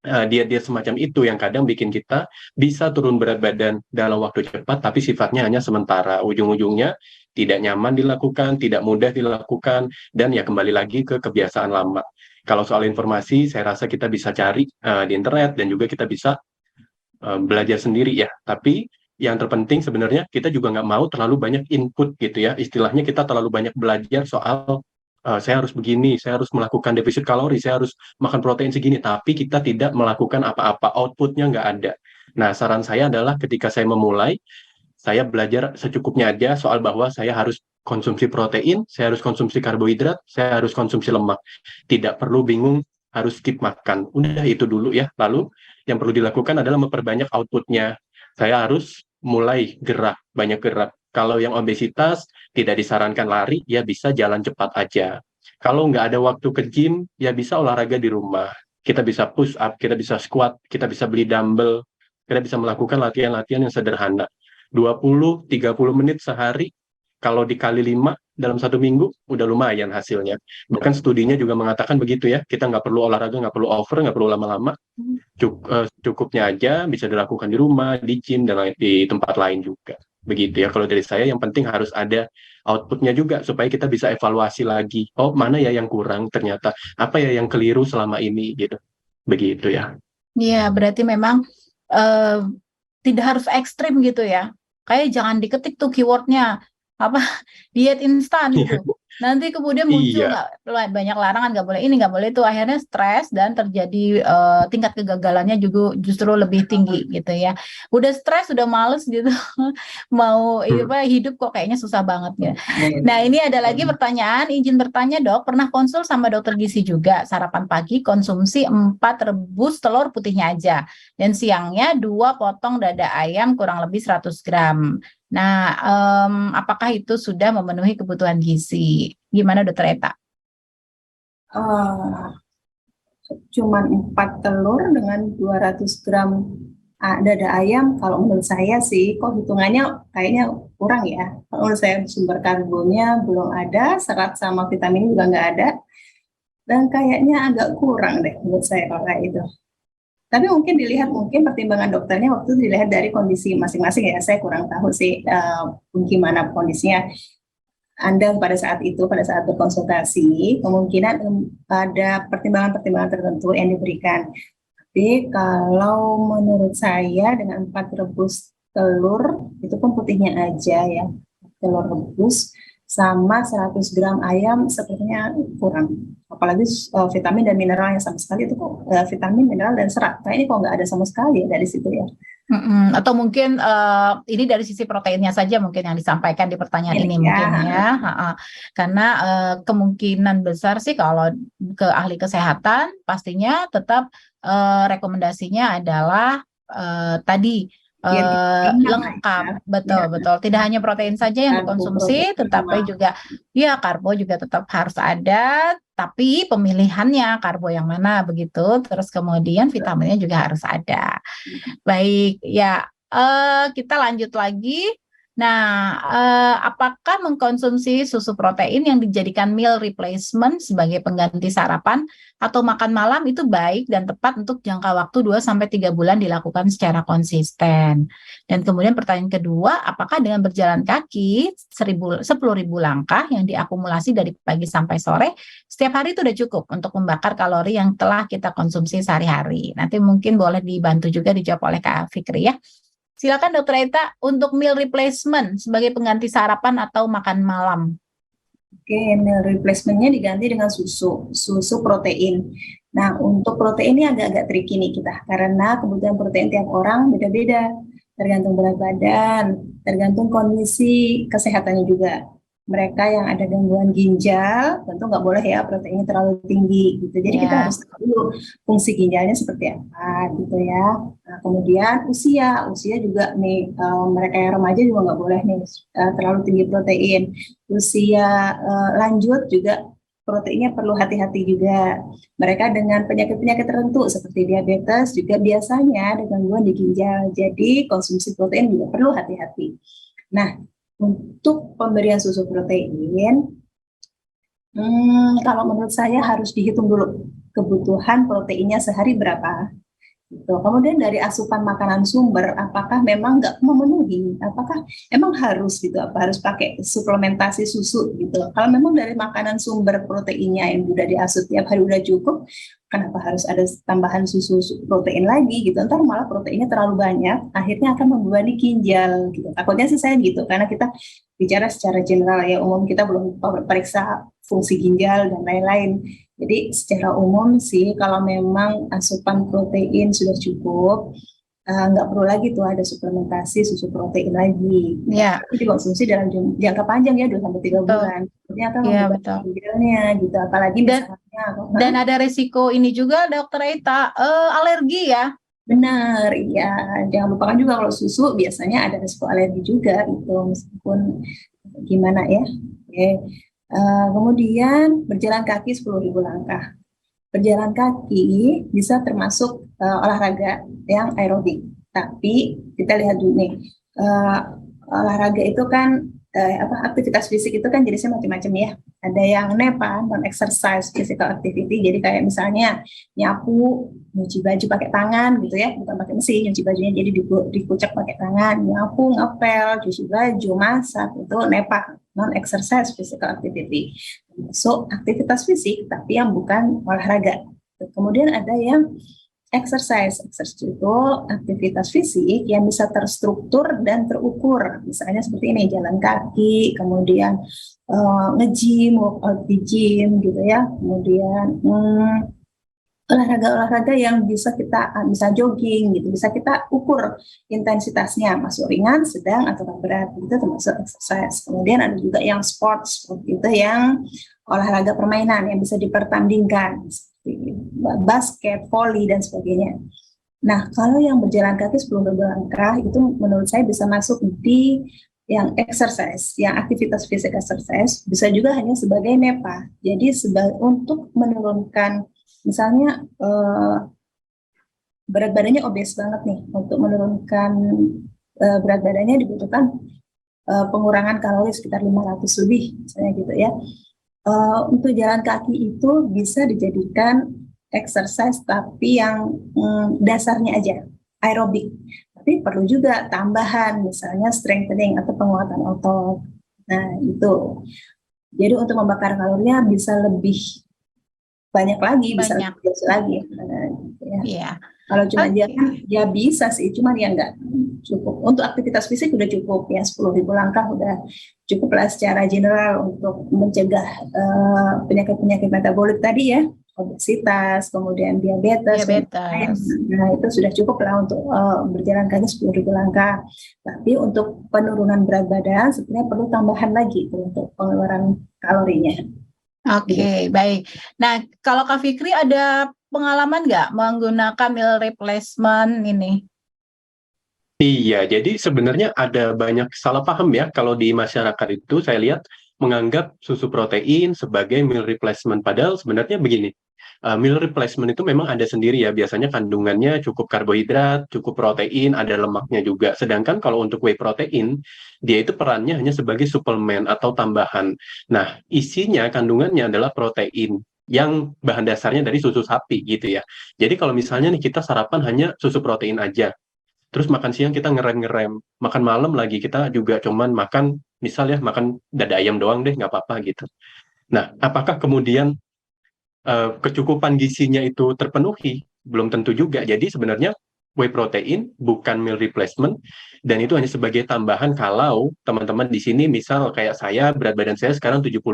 dia semacam itu yang kadang bikin kita bisa turun berat badan dalam waktu cepat, tapi sifatnya hanya sementara. Ujung-ujungnya tidak nyaman dilakukan, tidak mudah dilakukan, dan ya kembali lagi ke kebiasaan lama. Kalau soal informasi, saya rasa kita bisa cari di internet dan juga kita bisa belajar sendiri ya. Tapi yang terpenting sebenarnya kita juga nggak mau terlalu banyak input gitu ya. Istilahnya kita terlalu banyak belajar soal saya harus begini, saya harus melakukan defisit kalori, saya harus makan protein segini, tapi kita tidak melakukan apa-apa, outputnya nggak ada. Nah, saran saya adalah ketika saya memulai, saya belajar secukupnya aja soal bahwa saya harus konsumsi protein, saya harus konsumsi karbohidrat, saya harus konsumsi lemak. Tidak perlu bingung harus skip makan. Udah itu dulu ya. Lalu yang perlu dilakukan adalah memperbanyak outputnya. Saya harus mulai gerak, banyak gerak. Kalau yang obesitas tidak disarankan lari, ya bisa jalan cepat aja. Kalau nggak ada waktu ke gym, ya bisa olahraga di rumah. Kita bisa push up, kita bisa squat, kita bisa beli dumbbell, kita bisa melakukan latihan-latihan yang sederhana. 20-30 menit sehari, kalau dikali 5 dalam 1 minggu, udah lumayan hasilnya. Bahkan studinya juga mengatakan begitu ya, kita nggak perlu olahraga, nggak perlu over, nggak perlu lama-lama. Cukupnya aja, bisa dilakukan di rumah, di gym, dan di tempat lain juga. Begitu ya, kalau dari saya yang penting harus ada outputnya juga, supaya kita bisa evaluasi lagi. Oh, mana ya yang kurang ternyata, apa ya yang keliru selama ini, gitu. Begitu ya. Iya, berarti memang tidak harus ekstrim gitu ya. Kayak jangan diketik tuh keywordnya apa diet instan gitu. Nanti kemudian muncul banyak larangan, nggak boleh ini, nggak boleh itu, akhirnya stres dan terjadi tingkat kegagalannya juga justru lebih tinggi gitu ya. Udah stres, udah males gitu, mau hidup kok kayaknya susah banget ya. Nah ini ada lagi pertanyaan, izin bertanya dok, pernah konsul sama dokter gizi juga, sarapan pagi konsumsi 4 rebus telur putihnya aja, dan siangnya 2 potong dada ayam kurang lebih 100 gram. Nah, apakah itu sudah memenuhi kebutuhan gizi? Gimana dokter Eta? Cuman 4 telur dengan 200 gram dada ayam, kalau menurut saya sih, kok hitungannya kayaknya kurang ya. Kalau menurut saya sumber karbonya belum ada, serat sama vitamin juga nggak ada, dan kayaknya agak kurang deh menurut saya kalau kayak itu. Tapi mungkin pertimbangan dokternya waktu itu dilihat dari kondisi masing-masing ya. Saya kurang tahu sih gimana kondisinya Anda pada saat berkonsultasi. Kemungkinan ada pertimbangan-pertimbangan tertentu yang diberikan. Tapi kalau menurut saya dengan 4 rebus telur, itu pun putihnya aja ya, telur rebus sama 100 gram ayam sepertinya kurang. Apalagi vitamin dan mineral yang sama sekali itu kok vitamin, mineral, dan serat. Nah ini kok nggak ada sama sekali ya dari situ ya. Atau mungkin ini dari sisi proteinnya saja mungkin yang disampaikan di pertanyaan ini mungkin ya. Karena kemungkinan besar sih kalau ke ahli kesehatan pastinya tetap rekomendasinya adalah tadi lengkap, betul. Tidak hanya protein saja yang dikonsumsi, tetapi juga ya karbo juga tetap harus ada, tapi pemilihannya karbo yang mana begitu. Terus kemudian vitaminnya juga harus ada. Baik, ya kita lanjut lagi. Nah, apakah mengkonsumsi susu protein yang dijadikan meal replacement sebagai pengganti sarapan atau makan malam itu baik dan tepat untuk jangka waktu 2-3 bulan dilakukan secara konsisten? Dan kemudian pertanyaan kedua, apakah dengan berjalan kaki 10.000 langkah yang diakumulasi dari pagi sampai sore setiap hari itu udah cukup untuk membakar kalori yang telah kita konsumsi sehari-hari? Nanti mungkin boleh dibantu juga dijawab oleh Kak Fikri ya. Silakan Dokter Eta untuk meal replacement sebagai pengganti sarapan atau makan malam. Oke, meal replacement-nya diganti dengan susu protein. Nah, untuk protein ini agak-agak tricky nih kita, karena kebutuhan protein tiap orang beda-beda, tergantung berat badan, tergantung kondisi kesehatannya juga. Mereka yang ada gangguan ginjal tentu nggak boleh ya proteinnya terlalu tinggi gitu. Jadi kita harus tahu dulu fungsi ginjalnya seperti apa gitu ya. Nah, kemudian usia juga nih, mereka yang remaja juga nggak boleh nih terlalu tinggi protein. Usia lanjut juga proteinnya perlu hati-hati juga. Mereka dengan penyakit-penyakit tertentu seperti diabetes juga biasanya ada gangguan di ginjal. Jadi konsumsi protein juga perlu hati-hati. Nah, untuk pemberian susu protein, kalau menurut saya harus dihitung dulu kebutuhan proteinnya sehari berapa. Gitu. Kemudian dari asupan makanan sumber, apakah memang nggak memenuhi? Apakah emang harus gitu? Apa harus pakai suplementasi susu gitu? Kalau memang dari makanan sumber proteinnya yang udah diasup tiap hari udah cukup, kenapa harus ada tambahan susu protein lagi gitu? Ntar malah proteinnya terlalu banyak, akhirnya akan membebani ginjal gitu. Takutnya sih saya gitu, karena kita bicara secara general ya, umum kita belum periksa fungsi ginjal dan lain-lain. Jadi secara umum sih kalau memang asupan protein sudah cukup, nggak perlu lagi tuh ada suplementasi susu protein lagi. Ya, Itu dikonsumsi dalam jangka panjang ya 2 sampai 3 betul. bulan. Ini akan Iya, membebani betul. ginjalnya gitu. Apalagi Dan misalnya, dan ada resiko ini juga, Dokter Eita, alergi ya. benar, iya. Jangan lupakan juga kalau susu biasanya ada resiko alergi juga gitu, meskipun gimana ya. Oke. Kemudian berjalan kaki 10.000 langkah. Berjalan kaki bisa termasuk olahraga yang aerobik. Tapi kita lihat dulu nih, olahraga itu kan aktivitas fisik itu kan jenisnya macam-macam ya. Ada yang NEPA, non exercise physical activity. Jadi kayak misalnya nyapu, nyuci baju pakai tangan gitu ya, bukan pakai mesin, nyuci bajunya jadi dikucek pakai tangan, nyapu, ngepel, cuci baju, masak, itu NEPA, non exercise physical activity. So aktivitas fisik tapi yang bukan olahraga. Kemudian ada yang exercise itu aktivitas fisik yang bisa terstruktur dan terukur. Misalnya seperti ini, jalan kaki, kemudian nge-gym, workout di gym gitu ya. Kemudian olahraga-olahraga yang bisa kita bisa jogging gitu, bisa kita ukur intensitasnya, masuk ringan, sedang atau berat, itu termasuk exercise. Kemudian ada juga yang sports gitu, yang olahraga permainan yang bisa dipertandingkan, seperti basket, volley dan sebagainya. Nah, kalau yang berjalan kaki 10.000 langkah itu menurut saya bisa masuk di yang exercise, yang aktivitas fisik exercise, bisa juga hanya sebagai NEPA. Jadi untuk menurunkan, misalnya berat badannya obes banget nih, untuk menurunkan berat badannya dibutuhkan pengurangan kalori sekitar 500 lebih, misalnya gitu ya. Untuk jalan kaki itu bisa dijadikan exercise tapi yang dasarnya aja, aerobik. Tapi perlu juga tambahan, misalnya strengthening atau penguatan otot. Nah, itu. Jadi untuk membakar kalorinya bisa lebih banyak lagi, bisa lebih biasa lagi. Iya. Kalau cuma jalan, ya bisa sih, cuman ya nggak cukup. Untuk aktivitas fisik udah cukup, ya 10.000 langkah udah cukup lah secara general untuk mencegah penyakit-penyakit metabolik tadi ya, obesitas, kemudian diabetes. Nah, itu sudah cukup lah untuk berjalan kaki 10.000 langkah. Tapi untuk penurunan berat badan sebenarnya perlu tambahan lagi untuk pengeluaran kalorinya. Oke, baik. Nah, kalau Kak Fikri ada pengalaman nggak menggunakan meal replacement ini? Iya, jadi sebenarnya ada banyak salah paham ya kalau di masyarakat itu saya lihat menganggap susu protein sebagai meal replacement. Padahal sebenarnya begini, meal replacement itu memang ada sendiri ya, biasanya kandungannya cukup karbohidrat, cukup protein, ada lemaknya juga. Sedangkan kalau untuk whey protein, dia itu perannya hanya sebagai suplemen atau tambahan. Nah, isinya, kandungannya adalah protein yang bahan dasarnya dari susu sapi gitu ya. Jadi kalau misalnya nih kita sarapan hanya susu protein aja, terus makan siang kita ngerem-ngerem, makan malam lagi kita juga cuman makan, misal ya makan dada ayam doang deh, nggak apa-apa gitu. Nah, apakah kemudian kecukupan gizinya itu terpenuhi? Belum tentu juga. Jadi sebenarnya whey protein bukan meal replacement, dan itu hanya sebagai tambahan kalau teman-teman di sini misal kayak saya, berat badan saya sekarang 75.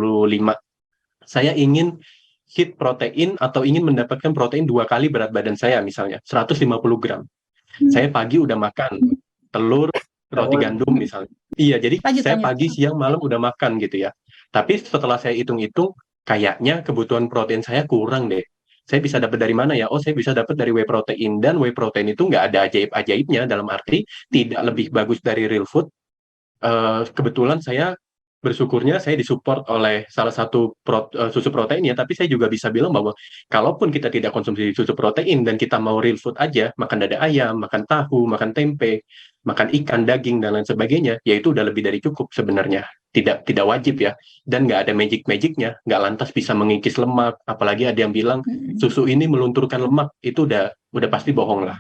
Saya ingin hit protein atau ingin mendapatkan protein 2 kali berat badan saya, misalnya 150 gram. Saya pagi udah makan telur, roti gandum misalnya. Iya, jadi saya pagi, siang, malam udah makan gitu ya. Tapi setelah saya hitung-hitung, kayaknya kebutuhan protein saya kurang deh. Saya bisa dapat dari mana ya? Oh, saya bisa dapat dari whey protein. Dan whey protein itu nggak ada ajaib-ajaibnya, dalam arti tidak lebih bagus dari real food. Kebetulan saya bersyukurnya saya disupport oleh salah satu susu protein ya, tapi saya juga bisa bilang bahwa kalaupun kita tidak konsumsi susu protein dan kita mau real food aja, makan dada ayam, makan tahu, makan tempe, makan ikan, daging, dan lain sebagainya, ya itu udah lebih dari cukup sebenarnya. Tidak wajib ya, dan nggak ada magic-magicnya, nggak lantas bisa mengikis lemak, apalagi ada yang bilang susu ini melunturkan lemak, itu udah pasti bohong lah.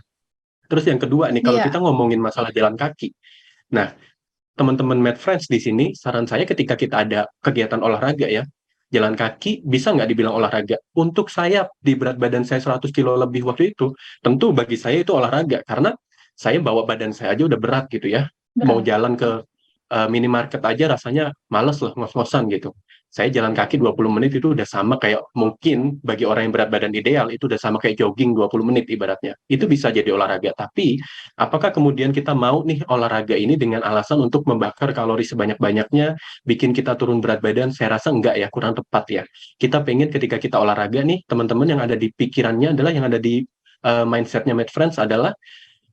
Terus yang kedua nih, kalau Iya. kita ngomongin masalah jalan kaki, nah teman-teman Mad Friends di sini, saran saya ketika kita ada kegiatan olahraga ya, jalan kaki bisa nggak dibilang olahraga? Untuk saya, di berat badan saya 100 kilo lebih waktu itu, tentu bagi saya itu olahraga, karena saya bawa badan saya aja udah berat gitu ya. Mau Berat. jalan ke minimarket aja rasanya males lah, ngos-ngosan gitu. Saya jalan kaki 20 menit itu udah sama kayak, mungkin bagi orang yang berat badan ideal, itu udah sama kayak jogging 20 menit ibaratnya. Itu bisa jadi olahraga, tapi apakah kemudian kita mau nih olahraga ini dengan alasan untuk membakar kalori sebanyak-banyaknya, bikin kita turun berat badan? Saya rasa enggak ya, kurang tepat ya. Kita pengen ketika kita olahraga nih, teman-teman yang ada di pikirannya adalah, yang ada di mindsetnya Mad Friends adalah,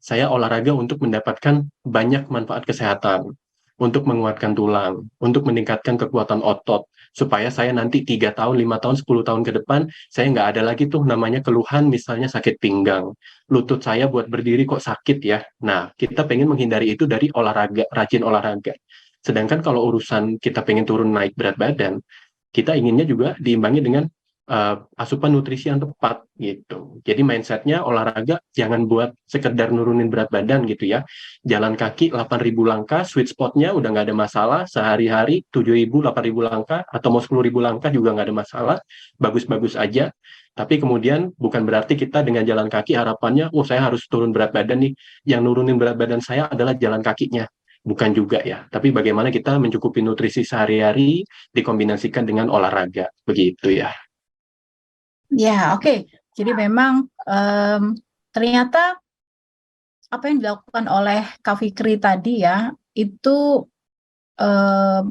saya olahraga untuk mendapatkan banyak manfaat kesehatan, untuk menguatkan tulang, untuk meningkatkan kekuatan otot, supaya saya nanti 3 tahun, 5 tahun, 10 tahun ke depan, saya nggak ada lagi tuh namanya keluhan misalnya sakit pinggang, lutut saya buat berdiri kok sakit ya. Nah, kita pengen menghindari itu dari olahraga, rajin olahraga. Sedangkan kalau urusan kita pengen turun naik berat badan, kita inginnya juga diimbangi dengan asupan nutrisi yang tepat gitu. Jadi mindsetnya olahraga jangan buat sekedar nurunin berat badan gitu ya. Jalan kaki 8.000 langkah, sweet spotnya udah nggak ada masalah, sehari-hari 7.000, 8.000 langkah, atau mau 10.000 langkah juga nggak ada masalah, bagus-bagus aja. Tapi kemudian bukan berarti kita dengan jalan kaki harapannya, oh saya harus turun berat badan nih, yang nurunin berat badan saya adalah jalan kakinya. Bukan juga ya, tapi bagaimana kita mencukupi nutrisi sehari-hari dikombinasikan dengan olahraga, begitu ya. Ya, oke. Jadi memang ternyata apa yang dilakukan oleh Kak Fikri tadi ya, itu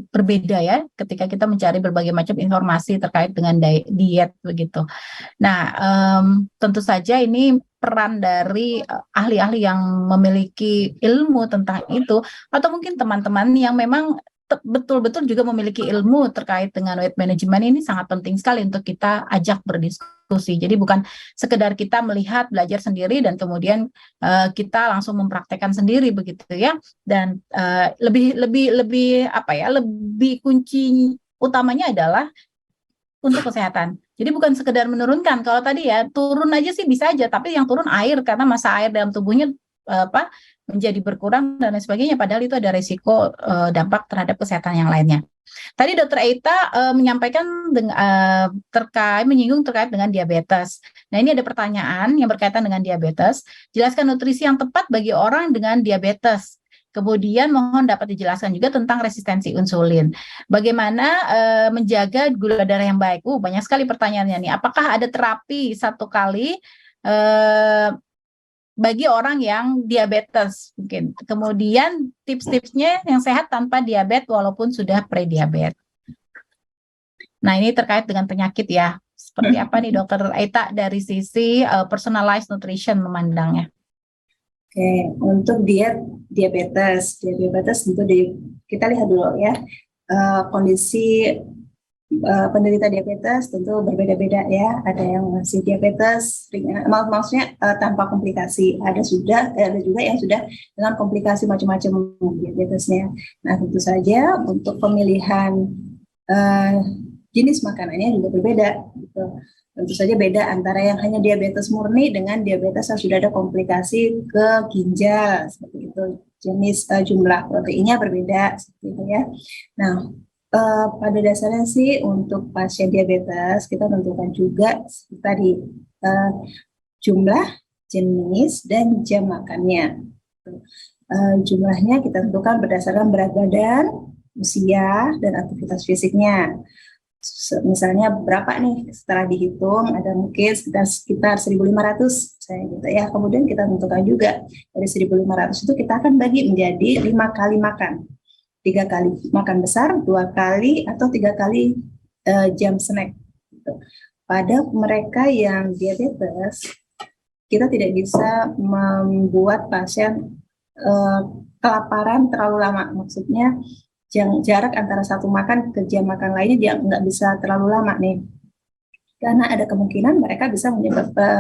berbeda ya ketika kita mencari berbagai macam informasi terkait dengan diet begitu. Nah, tentu saja ini peran dari ahli-ahli yang memiliki ilmu tentang itu, atau mungkin teman-teman yang memang betul-betul juga memiliki ilmu terkait dengan weight management, ini sangat penting sekali untuk kita ajak berdiskusi. Jadi bukan sekedar kita melihat, belajar sendiri dan kemudian kita langsung mempraktekkan sendiri begitu ya. Dan lebih apa ya? Lebih kunci utamanya adalah untuk kesehatan. Jadi bukan sekedar menurunkan. Kalau tadi ya turun aja sih bisa aja, tapi yang turun air karena massa air dalam tubuhnya menjadi berkurang dan lain sebagainya, padahal itu ada resiko dampak terhadap kesehatan yang lainnya. Tadi Dr. Eita menyampaikan menyinggung terkait dengan diabetes. Nah, ini ada pertanyaan yang berkaitan dengan diabetes. Jelaskan nutrisi yang tepat bagi orang dengan diabetes. Kemudian mohon dapat dijelaskan juga tentang resistensi insulin. Bagaimana menjaga gula darah yang baik? Banyak sekali pertanyaannya nih. Apakah ada terapi satu kali bagi orang yang diabetes mungkin. Kemudian tips-tipsnya yang sehat tanpa diabetes walaupun sudah prediabetes. Nah, ini terkait dengan penyakit ya. Seperti apa nih Dokter Aita dari sisi personalized nutrition memandangnya? Oke, untuk diabetes tentu kita lihat dulu ya, kondisi penderita diabetes tentu berbeda-beda ya. Ada yang masih diabetes ringan, maksudnya tanpa komplikasi. Ada juga yang sudah dengan komplikasi macam-macam diabetesnya. Nah, tentu saja untuk pemilihan jenis makanannya juga berbeda. Gitu. Tentu saja beda antara yang hanya diabetes murni dengan diabetes yang sudah ada komplikasi ke ginjal, seperti itu. Jenis jumlah proteinnya berbeda, seperti itu ya. Nah, pada dasarnya sih untuk pasien diabetes kita tentukan juga tadi jumlah, jenis, dan jam makannya. Jumlahnya kita tentukan berdasarkan berat badan, usia, dan aktivitas fisiknya. Misalnya berapa nih setelah dihitung, ada mungkin sekitar 1.500 saya gitu ya. Kemudian kita tentukan juga dari 1.500 itu kita akan bagi menjadi 5 kali makan. 3 kali makan besar, 2 kali atau 3 kali jam snack. Gitu. Pada mereka yang diabetes, kita tidak bisa membuat pasien kelaparan terlalu lama. Maksudnya jarak antara satu makan ke jam makan lainnya dia nggak bisa terlalu lama nih. Karena ada kemungkinan mereka bisa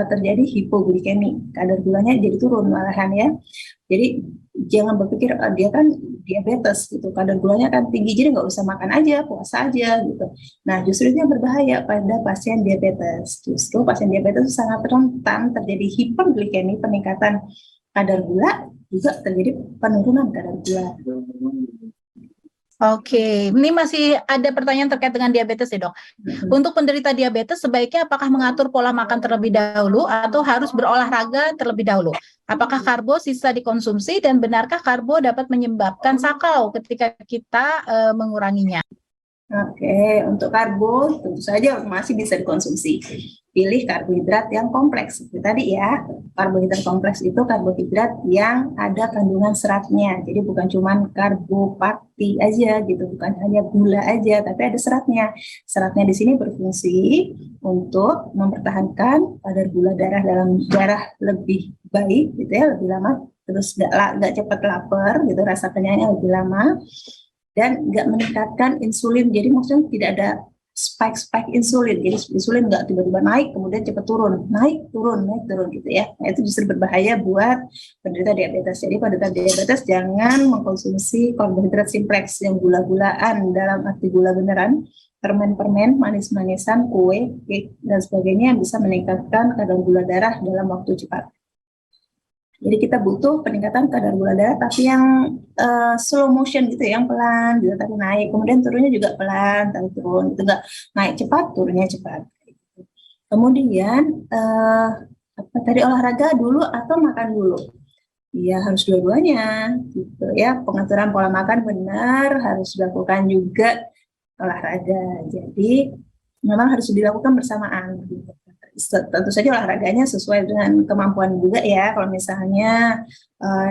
terjadi hipoglikemi, kadar gulanya jadi turun malahan ya. Jadi jangan berpikir dia kan diabetes gitu, kadar gulanya kan tinggi, jadi nggak usah makan aja, puasa aja gitu. Nah, justru itu yang berbahaya pada pasien diabetes. Justru pasien diabetes sangat rentan terjadi hiperglikemi, peningkatan kadar gula, juga terjadi penurunan kadar gula. Oke, ini masih ada pertanyaan terkait dengan diabetes ya dok. Untuk penderita diabetes sebaiknya apakah mengatur pola makan terlebih dahulu atau harus berolahraga terlebih dahulu? Apakah karbo sisa dikonsumsi dan benarkah karbo dapat menyebabkan sakau ketika kita menguranginya? Oke, untuk karbo tentu saja masih bisa dikonsumsi. Pilih karbohidrat yang kompleks seperti tadi ya. Karbohidrat kompleks itu karbohidrat yang ada kandungan seratnya. Jadi bukan cuma karbopati aja gitu, bukan hanya gula aja, tapi ada seratnya. Seratnya di sini berfungsi untuk mempertahankan kadar gula darah dalam darah lebih baik gitu ya, lebih lama. Terus nggak cepat lapar gitu, rasa kenyangnya lebih lama. Dan nggak meningkatkan insulin, jadi maksudnya tidak ada spike insulin, jadi insulin nggak tiba-tiba naik kemudian cepat turun, naik turun gitu ya. Nah, itu justru berbahaya buat penderita diabetes. Jadi penderita diabetes jangan mengkonsumsi karbohidrat simplex yang gula-gulaan, dalam arti gula beneran, permen-permen, manis-manisan, kue, cake, dan sebagainya yang bisa meningkatkan kadar gula darah dalam waktu cepat. Jadi kita butuh peningkatan kadar gula darah tapi yang slow motion gitu, yang pelan gitu, tapi naik, kemudian turunnya juga pelan, tapi turun, itu enggak naik cepat, turunnya cepat. Kemudian apa tadi, olahraga dulu atau makan dulu? Ya harus dua-duanya gitu ya. Pengaturan pola makan benar, harus dilakukan juga olahraga. Jadi memang harus dilakukan bersamaan gitu. Tentu saja olahraganya sesuai dengan kemampuan juga ya. Kalau misalnya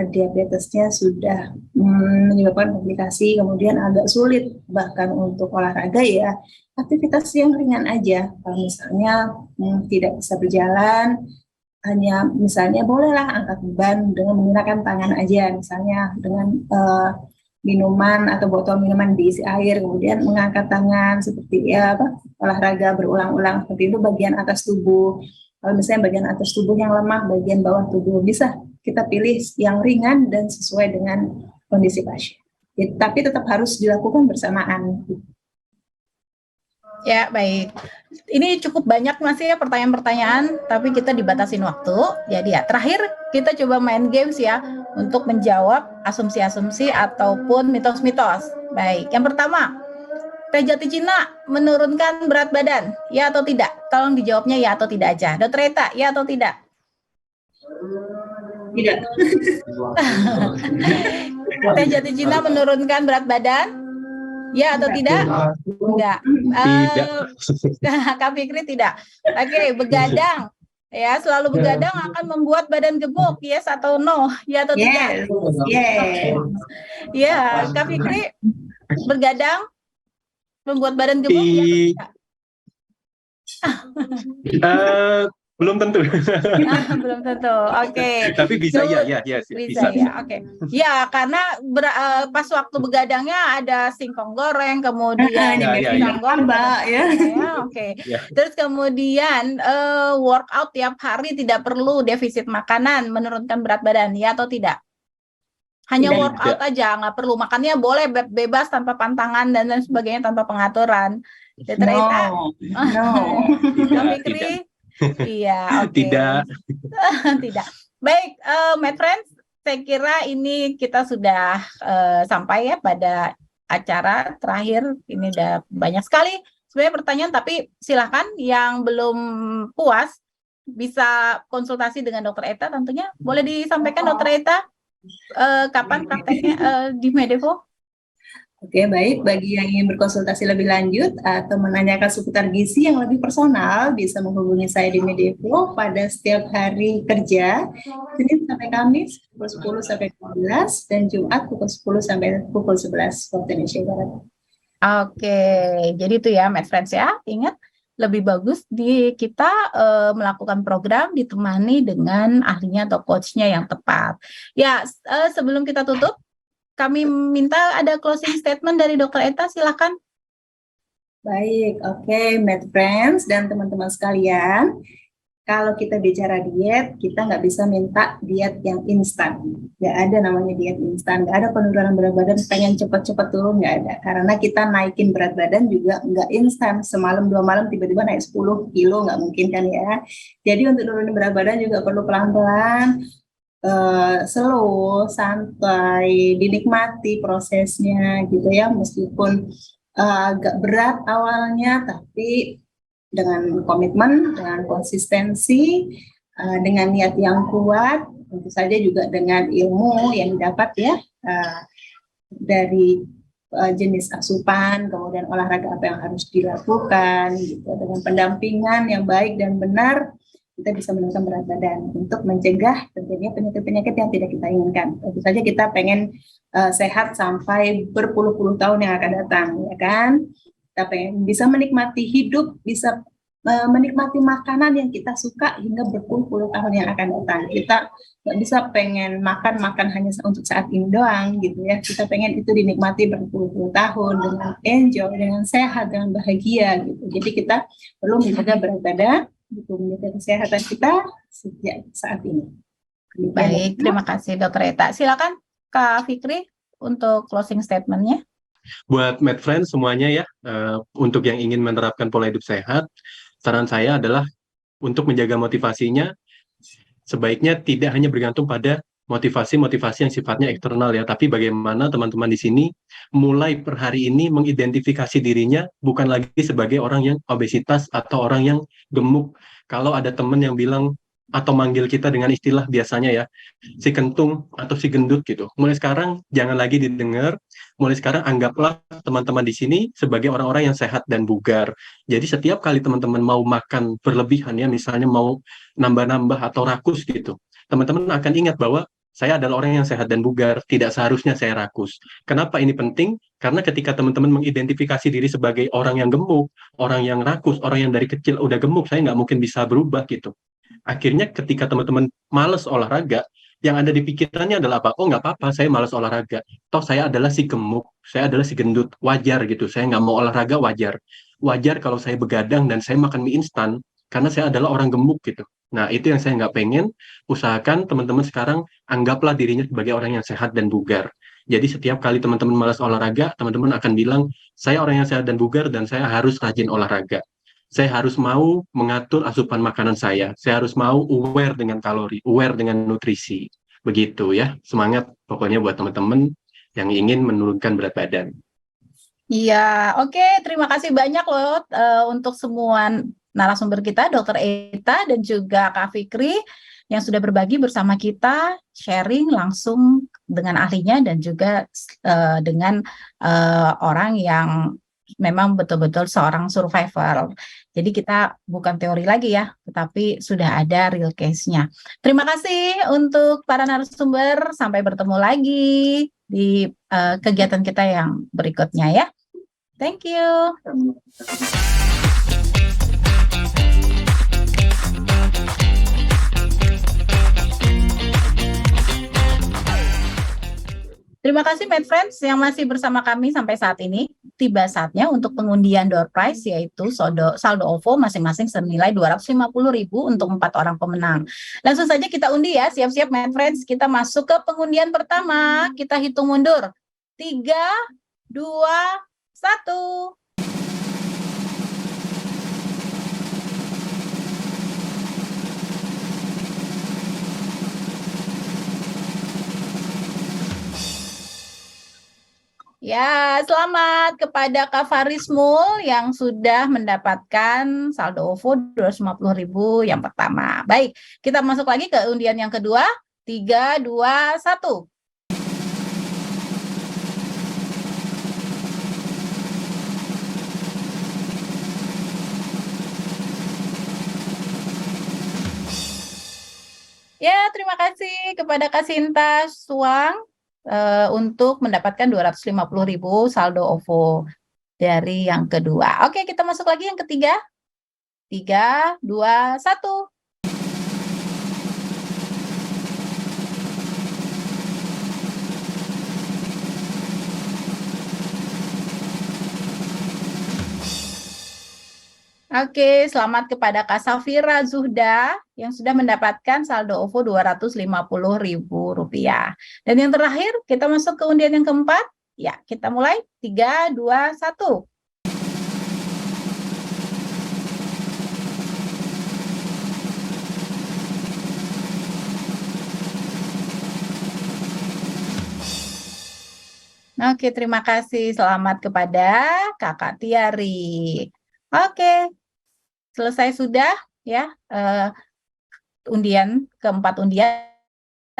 diabetesnya sudah menyebabkan komplikasi, kemudian agak sulit bahkan untuk olahraga, ya aktivitas yang ringan aja. Kalau misalnya tidak bisa berjalan, hanya misalnya bolehlah angkat beban dengan menggunakan tangan aja, misalnya dengan minuman atau botol minuman diisi air, kemudian mengangkat tangan seperti ya olahraga berulang-ulang seperti itu bagian atas tubuh. Kalau misalnya bagian atas tubuh yang lemah, bagian bawah tubuh bisa kita pilih yang ringan dan sesuai dengan kondisi pasien. Ya, tapi tetap harus dilakukan bersamaan. Ya, baik. Ini cukup banyak masih ya pertanyaan-pertanyaan, tapi kita dibatasin waktu. Jadi ya, terakhir kita coba main games ya untuk menjawab asumsi-asumsi ataupun mitos-mitos. Baik, yang pertama, teh jati Cina menurunkan berat badan, ya atau tidak? Tolong dijawabnya ya atau tidak aja. Dokter Eta, ya atau tidak? Tidak. Teh jati Cina menurunkan berat badan? Ya atau tidak? Enggak. Kak Fikri tidak. Oke, begadang. Ya, selalu begadang akan membuat badan gemuk. Yes atau no? Ya atau tidak? Yes. Ya, Kak Fikri, bergadang membuat badan gemuk ya atau tidak? Belum tentu. Belum tentu. Oke. Tapi bisa ya, Bisa ya. Oke. Ya, karena pas waktu begadangnya ada singkong goreng, kemudian pisang goreng, ya. Oke. Terus kemudian workout tiap hari, tidak perlu defisit makanan menurunkan berat badan, ya atau tidak? Hanya workout aja, nggak perlu makannya, boleh bebas tanpa pantangan dan lain sebagainya, tanpa pengaturan. Dokter Eta? No. Kak Fikri? Iya, oke. Tidak. Baik, my friends, saya kira ini kita sudah sampai ya pada acara terakhir. Ini udah banyak sekali sebenarnya pertanyaan, tapi silahkan yang belum puas bisa konsultasi dengan Dokter Eta tentunya. Boleh disampaikan Dokter Eta kapan prakteknya di Medevo? Oke, baik. Bagi yang ingin berkonsultasi lebih lanjut atau menanyakan seputar gizi yang lebih personal, bisa menghubungi saya di Medevo pada setiap hari kerja, Senin sampai Kamis, pukul 10 sampai 12, dan Jumat pukul 10 sampai pukul 11 waktu Indonesia Barat. Oke, jadi itu ya, my friends ya. Ingat, lebih bagus kita melakukan program ditemani dengan ahlinya atau coachnya yang tepat. Ya, sebelum kita tutup, kami minta ada closing statement dari Dokter Eta, silakan. Baik, oke, Med Friends dan teman-teman sekalian. Kalau kita bicara diet, kita nggak bisa minta diet yang instan. Nggak ada namanya diet instan. Nggak ada penurunan berat badan pengen cepat-cepat turun, nggak ada. Karena kita naikin berat badan juga nggak instan. Semalam 2 malam tiba-tiba naik 10 kilo, nggak mungkin kan ya. Jadi untuk nurunin berat badan juga perlu pelan-pelan, slow, santai, dinikmati prosesnya gitu ya. Meskipun agak berat awalnya, tapi dengan komitmen, dengan konsistensi, dengan niat yang kuat, tentu saja juga dengan ilmu yang didapat ya dari jenis asupan, kemudian olahraga apa yang harus dilakukan, gitu. Dengan pendampingan yang baik dan benar, kita bisa menurunkan berat badan untuk mencegah tentunya penyakit-penyakit yang tidak kita inginkan. Tentu saja kita pengen sehat sampai berpuluh-puluh tahun yang akan datang, ya kan? Kita pengen bisa menikmati hidup, bisa menikmati makanan yang kita suka hingga berpuluh-puluh tahun yang akan datang. Kita nggak bisa pengen makan hanya untuk saat ini doang gitu ya. Kita pengen itu dinikmati berpuluh-puluh tahun dengan enjoy, dengan sehat, dengan bahagia gitu. Jadi kita perlu menjaga berat badan, gitu, menjaga kesehatan kita sejak saat ini. Baik, terima kasih Dokter Eta. Silakan Kak Fikri untuk closing statement-nya. Buat MedFriends semuanya ya, untuk yang ingin menerapkan pola hidup sehat, saran saya adalah untuk menjaga motivasinya, sebaiknya tidak hanya bergantung pada motivasi-motivasi yang sifatnya eksternal ya, tapi bagaimana teman-teman di sini mulai per hari ini mengidentifikasi dirinya bukan lagi sebagai orang yang obesitas atau orang yang gemuk. Kalau ada teman yang bilang atau manggil kita dengan istilah biasanya ya, si kentung atau si gendut gitu. Mulai sekarang jangan lagi didengar, mulai sekarang anggaplah teman-teman di sini sebagai orang-orang yang sehat dan bugar. Jadi setiap kali teman-teman mau makan berlebihan ya, misalnya mau nambah-nambah atau rakus gitu, teman-teman akan ingat bahwa saya adalah orang yang sehat dan bugar, tidak seharusnya saya rakus. Kenapa ini penting? Karena ketika teman-teman mengidentifikasi diri sebagai orang yang gemuk, orang yang rakus, orang yang dari kecil udah gemuk, saya nggak mungkin bisa berubah gitu. Akhirnya ketika teman-teman males olahraga, yang ada di pikirannya adalah apa? Oh nggak apa-apa, saya males olahraga. Toh saya adalah si gemuk, saya adalah si gendut, wajar gitu. Saya nggak mau olahraga, wajar. Wajar kalau saya begadang dan saya makan mie instan, karena saya adalah orang gemuk gitu. Nah itu yang saya nggak pengen. Usahakan teman-teman sekarang anggaplah dirinya sebagai orang yang sehat dan bugar. Jadi setiap kali teman-teman malas olahraga, teman-teman akan bilang, saya orang yang sehat dan bugar dan saya harus rajin olahraga. Saya harus mau mengatur asupan makanan saya harus mau aware dengan kalori, aware dengan nutrisi. Begitu ya, semangat pokoknya buat teman-teman yang ingin menurunkan berat badan. Iya, oke. Terima kasih banyak loh untuk semua narasumber kita, Dokter Eta dan juga Kak Fikri yang sudah berbagi bersama kita, sharing langsung dengan ahlinya dan juga dengan orang yang memang betul-betul seorang survivor. Jadi kita bukan teori lagi ya, tetapi sudah ada real case-nya. Terima kasih untuk para narasumber. Sampai bertemu lagi di kegiatan kita yang berikutnya ya. Thank you. Terima kasih MedFriends yang masih bersama kami sampai saat ini. Tiba saatnya untuk pengundian door prize, yaitu saldo OVO masing-masing senilai 250.000 untuk 4 orang pemenang. Langsung saja kita undi ya, siap-siap MedFriends. Kita masuk ke pengundian pertama. Kita hitung mundur. 3, 2, 1. Ya, selamat kepada Kak Farismul yang sudah mendapatkan saldo OVO 250.000 yang pertama. Baik, kita masuk lagi ke undian yang kedua. 3, 2, 1. Ya, terima kasih kepada Kak Sinta Suang untuk mendapatkan 250.000 saldo OVO dari yang kedua. Oke, kita masuk lagi yang ketiga. 3, 2, 1. Oke, selamat kepada Kak Safira Zuhda yang sudah mendapatkan saldo OVO Rp250.000. Dan yang terakhir, kita masuk ke undian yang keempat. Ya, kita mulai. 3, 2, 1. Oke, terima kasih. Selamat kepada Kakak Tiari. Oke, selesai sudah ya keempat undian.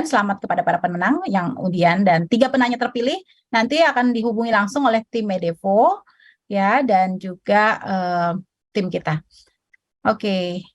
Selamat kepada para pemenang yang undian dan 3 penanya terpilih nanti akan dihubungi langsung oleh tim Medevo ya dan juga tim kita. Oke.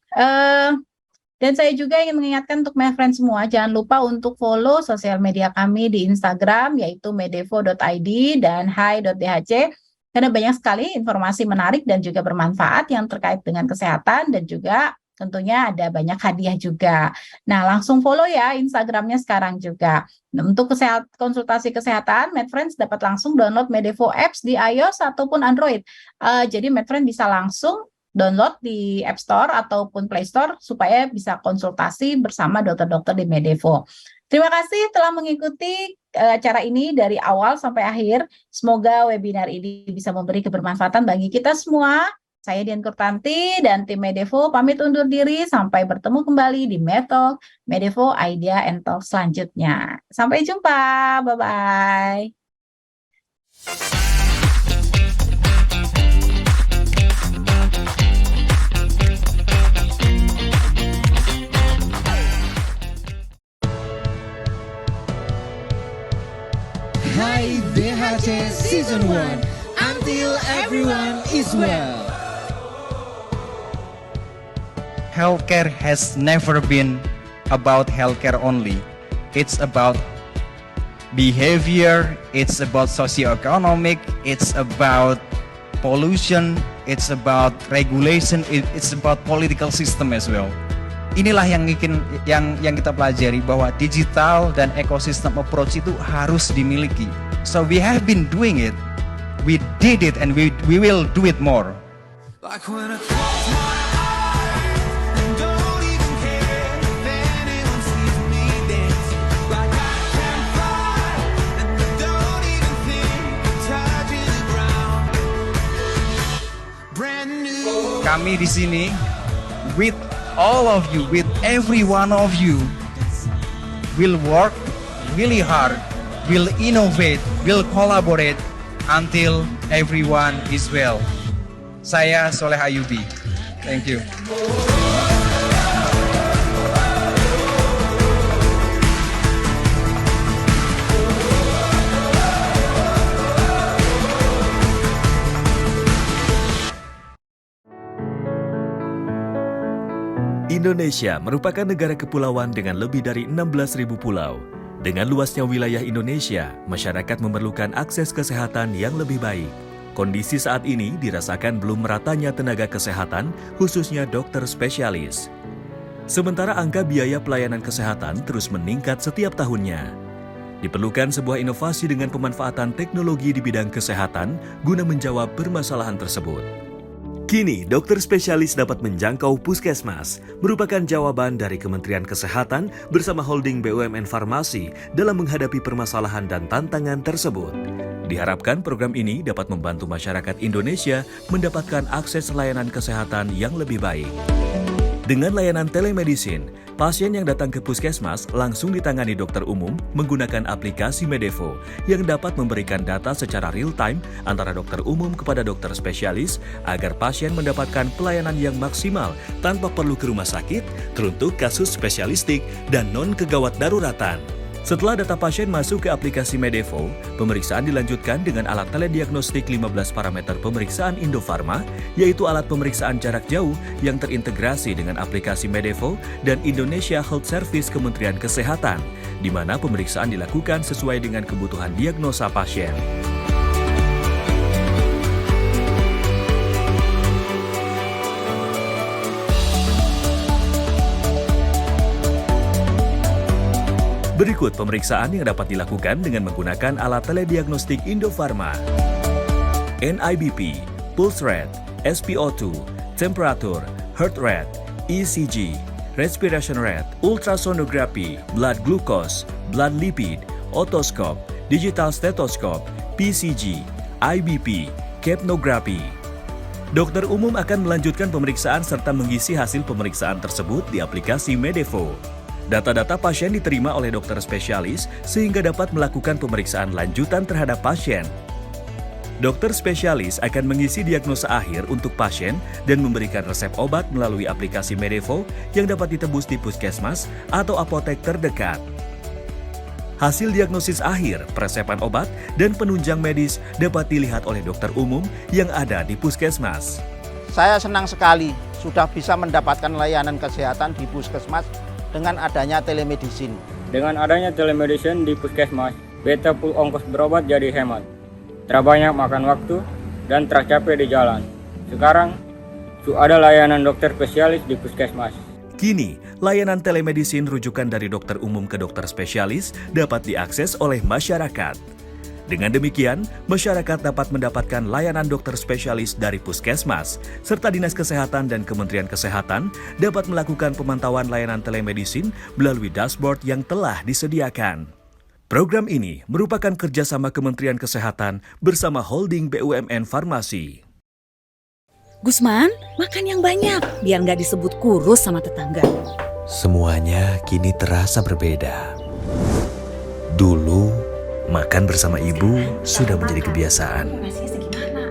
Dan saya juga ingin mengingatkan untuk my friends semua, jangan lupa untuk follow sosial media kami di Instagram, yaitu medevo.id dan hai.dhc, karena banyak sekali informasi menarik dan juga bermanfaat yang terkait dengan kesehatan, dan juga tentunya ada banyak hadiah juga. Nah, langsung follow ya Instagramnya sekarang juga. Nah, untuk konsultasi kesehatan, my friends dapat langsung download Medevo Apps di iOS ataupun Android. Jadi my friends bisa langsung download di App Store ataupun Play Store supaya bisa konsultasi bersama dokter-dokter di Medevo. Terima kasih telah mengikuti acara ini dari awal sampai akhir. Semoga webinar ini bisa memberi kebermanfaatan bagi kita semua. Saya Dian Kurtanti dan tim Medevo pamit undur diri. Sampai bertemu kembali di Metalk, Medevo Idea and Talk selanjutnya. Sampai jumpa. Bye-bye. Hai DHC Season 1, until everyone is well. Healthcare has never been about healthcare only. It's about behavior, it's about socioeconomic, it's about pollution, it's about regulation, it's about political system as well. Inilah yang kita pelajari, bahwa digital dan ekosistem approach itu harus dimiliki. So we have been doing it, we did it, and we will do it more. Like when I close my eyes and don't even care if anyone sees me dancing. Like I can fly and I don't even think of touching the ground. Brand new. Kami di sini with all of you, with every one of you, will work really hard, will innovate, will collaborate until everyone is well. Saya Soleh Ayubi. Thank you. Indonesia merupakan negara kepulauan dengan lebih dari 16.000 pulau. Dengan luasnya wilayah Indonesia, masyarakat memerlukan akses kesehatan yang lebih baik. Kondisi saat ini dirasakan belum meratanya tenaga kesehatan, khususnya dokter spesialis. Sementara angka biaya pelayanan kesehatan terus meningkat setiap tahunnya. Diperlukan sebuah inovasi dengan pemanfaatan teknologi di bidang kesehatan guna menjawab permasalahan tersebut. Kini, dokter spesialis dapat menjangkau puskesmas, merupakan jawaban dari Kementerian Kesehatan bersama holding BUMN Farmasi dalam menghadapi permasalahan dan tantangan tersebut. Diharapkan program ini dapat membantu masyarakat Indonesia mendapatkan akses layanan kesehatan yang lebih baik. Dengan layanan telemedicine, pasien yang datang ke puskesmas langsung ditangani dokter umum menggunakan aplikasi Medevo yang dapat memberikan data secara real-time antara dokter umum kepada dokter spesialis agar pasien mendapatkan pelayanan yang maksimal tanpa perlu ke rumah sakit, teruntuk kasus spesialistik dan non-kegawat daruratan. Setelah data pasien masuk ke aplikasi Medevo, pemeriksaan dilanjutkan dengan alat telediagnostik 15 parameter pemeriksaan Indofarma, yaitu alat pemeriksaan jarak jauh yang terintegrasi dengan aplikasi Medevo dan Indonesia Health Service Kementerian Kesehatan, di mana pemeriksaan dilakukan sesuai dengan kebutuhan diagnosa pasien. Berikut pemeriksaan yang dapat dilakukan dengan menggunakan alat telediagnostik Indofarma. NIBP, pulse rate, SpO2, temperatur, heart rate, ECG, respiration rate, ultrasonography, blood glucose, blood lipid, otoscope, digital stethoscope, PCG, IBP, capnography. Dokter umum akan melanjutkan pemeriksaan serta mengisi hasil pemeriksaan tersebut di aplikasi Medevo. Data-data pasien diterima oleh dokter spesialis sehingga dapat melakukan pemeriksaan lanjutan terhadap pasien. Dokter spesialis akan mengisi diagnosa akhir untuk pasien dan memberikan resep obat melalui aplikasi Medevo yang dapat ditebus di puskesmas atau apotek terdekat. Hasil diagnosis akhir, peresepan obat, dan penunjang medis dapat dilihat oleh dokter umum yang ada di puskesmas. Saya senang sekali sudah bisa mendapatkan layanan kesehatan di puskesmas dengan adanya telemedicine. Dengan adanya telemedicine di puskesmas, beta pul ongkos berobat jadi hemat. Terbanyak makan waktu dan tercapai di jalan. Sekarang, sudah ada layanan dokter spesialis di puskesmas. Kini, layanan telemedicine rujukan dari dokter umum ke dokter spesialis dapat diakses oleh masyarakat. Dengan demikian, masyarakat dapat mendapatkan layanan dokter spesialis dari puskesmas, serta Dinas Kesehatan dan Kementerian Kesehatan dapat melakukan pemantauan layanan telemedicine melalui dashboard yang telah disediakan. Program ini merupakan kerjasama Kementerian Kesehatan bersama holding BUMN Farmasi. Gusman, makan yang banyak, biar nggak disebut kurus sama tetangga. Semuanya kini terasa berbeda. Dulu, makan bersama ibu sudah menjadi kebiasaan.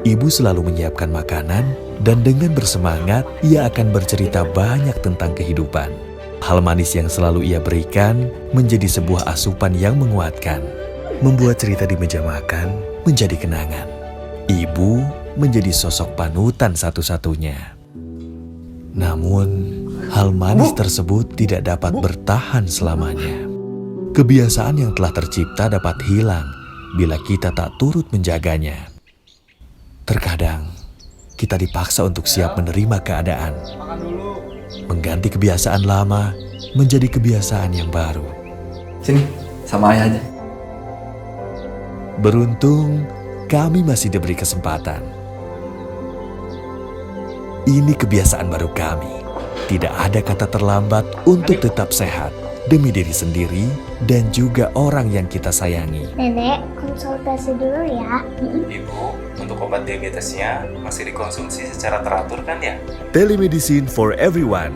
Ibu selalu menyiapkan makanan dan dengan bersemangat ia akan bercerita banyak tentang kehidupan. Hal manis yang selalu ia berikan menjadi sebuah asupan yang menguatkan. Membuat cerita di meja makan menjadi kenangan. Ibu menjadi sosok panutan satu-satunya. Namun, hal manis tersebut tidak dapat bertahan selamanya. Kebiasaan yang telah tercipta dapat hilang bila kita tak turut menjaganya. Terkadang, kita dipaksa untuk siap menerima keadaan. Mengganti kebiasaan lama menjadi kebiasaan yang baru. Sini, sama ayah aja. Beruntung, kami masih diberi kesempatan. Ini kebiasaan baru kami. Tidak ada kata terlambat untuk tetap sehat. Demi diri sendiri dan juga orang yang kita sayangi. Nenek, konsultasi dulu ya. Ibu, untuk obat diabetesnya masih dikonsumsi secara teratur kan ya? Telemedicine for everyone.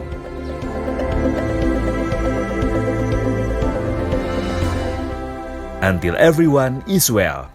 Until everyone is well.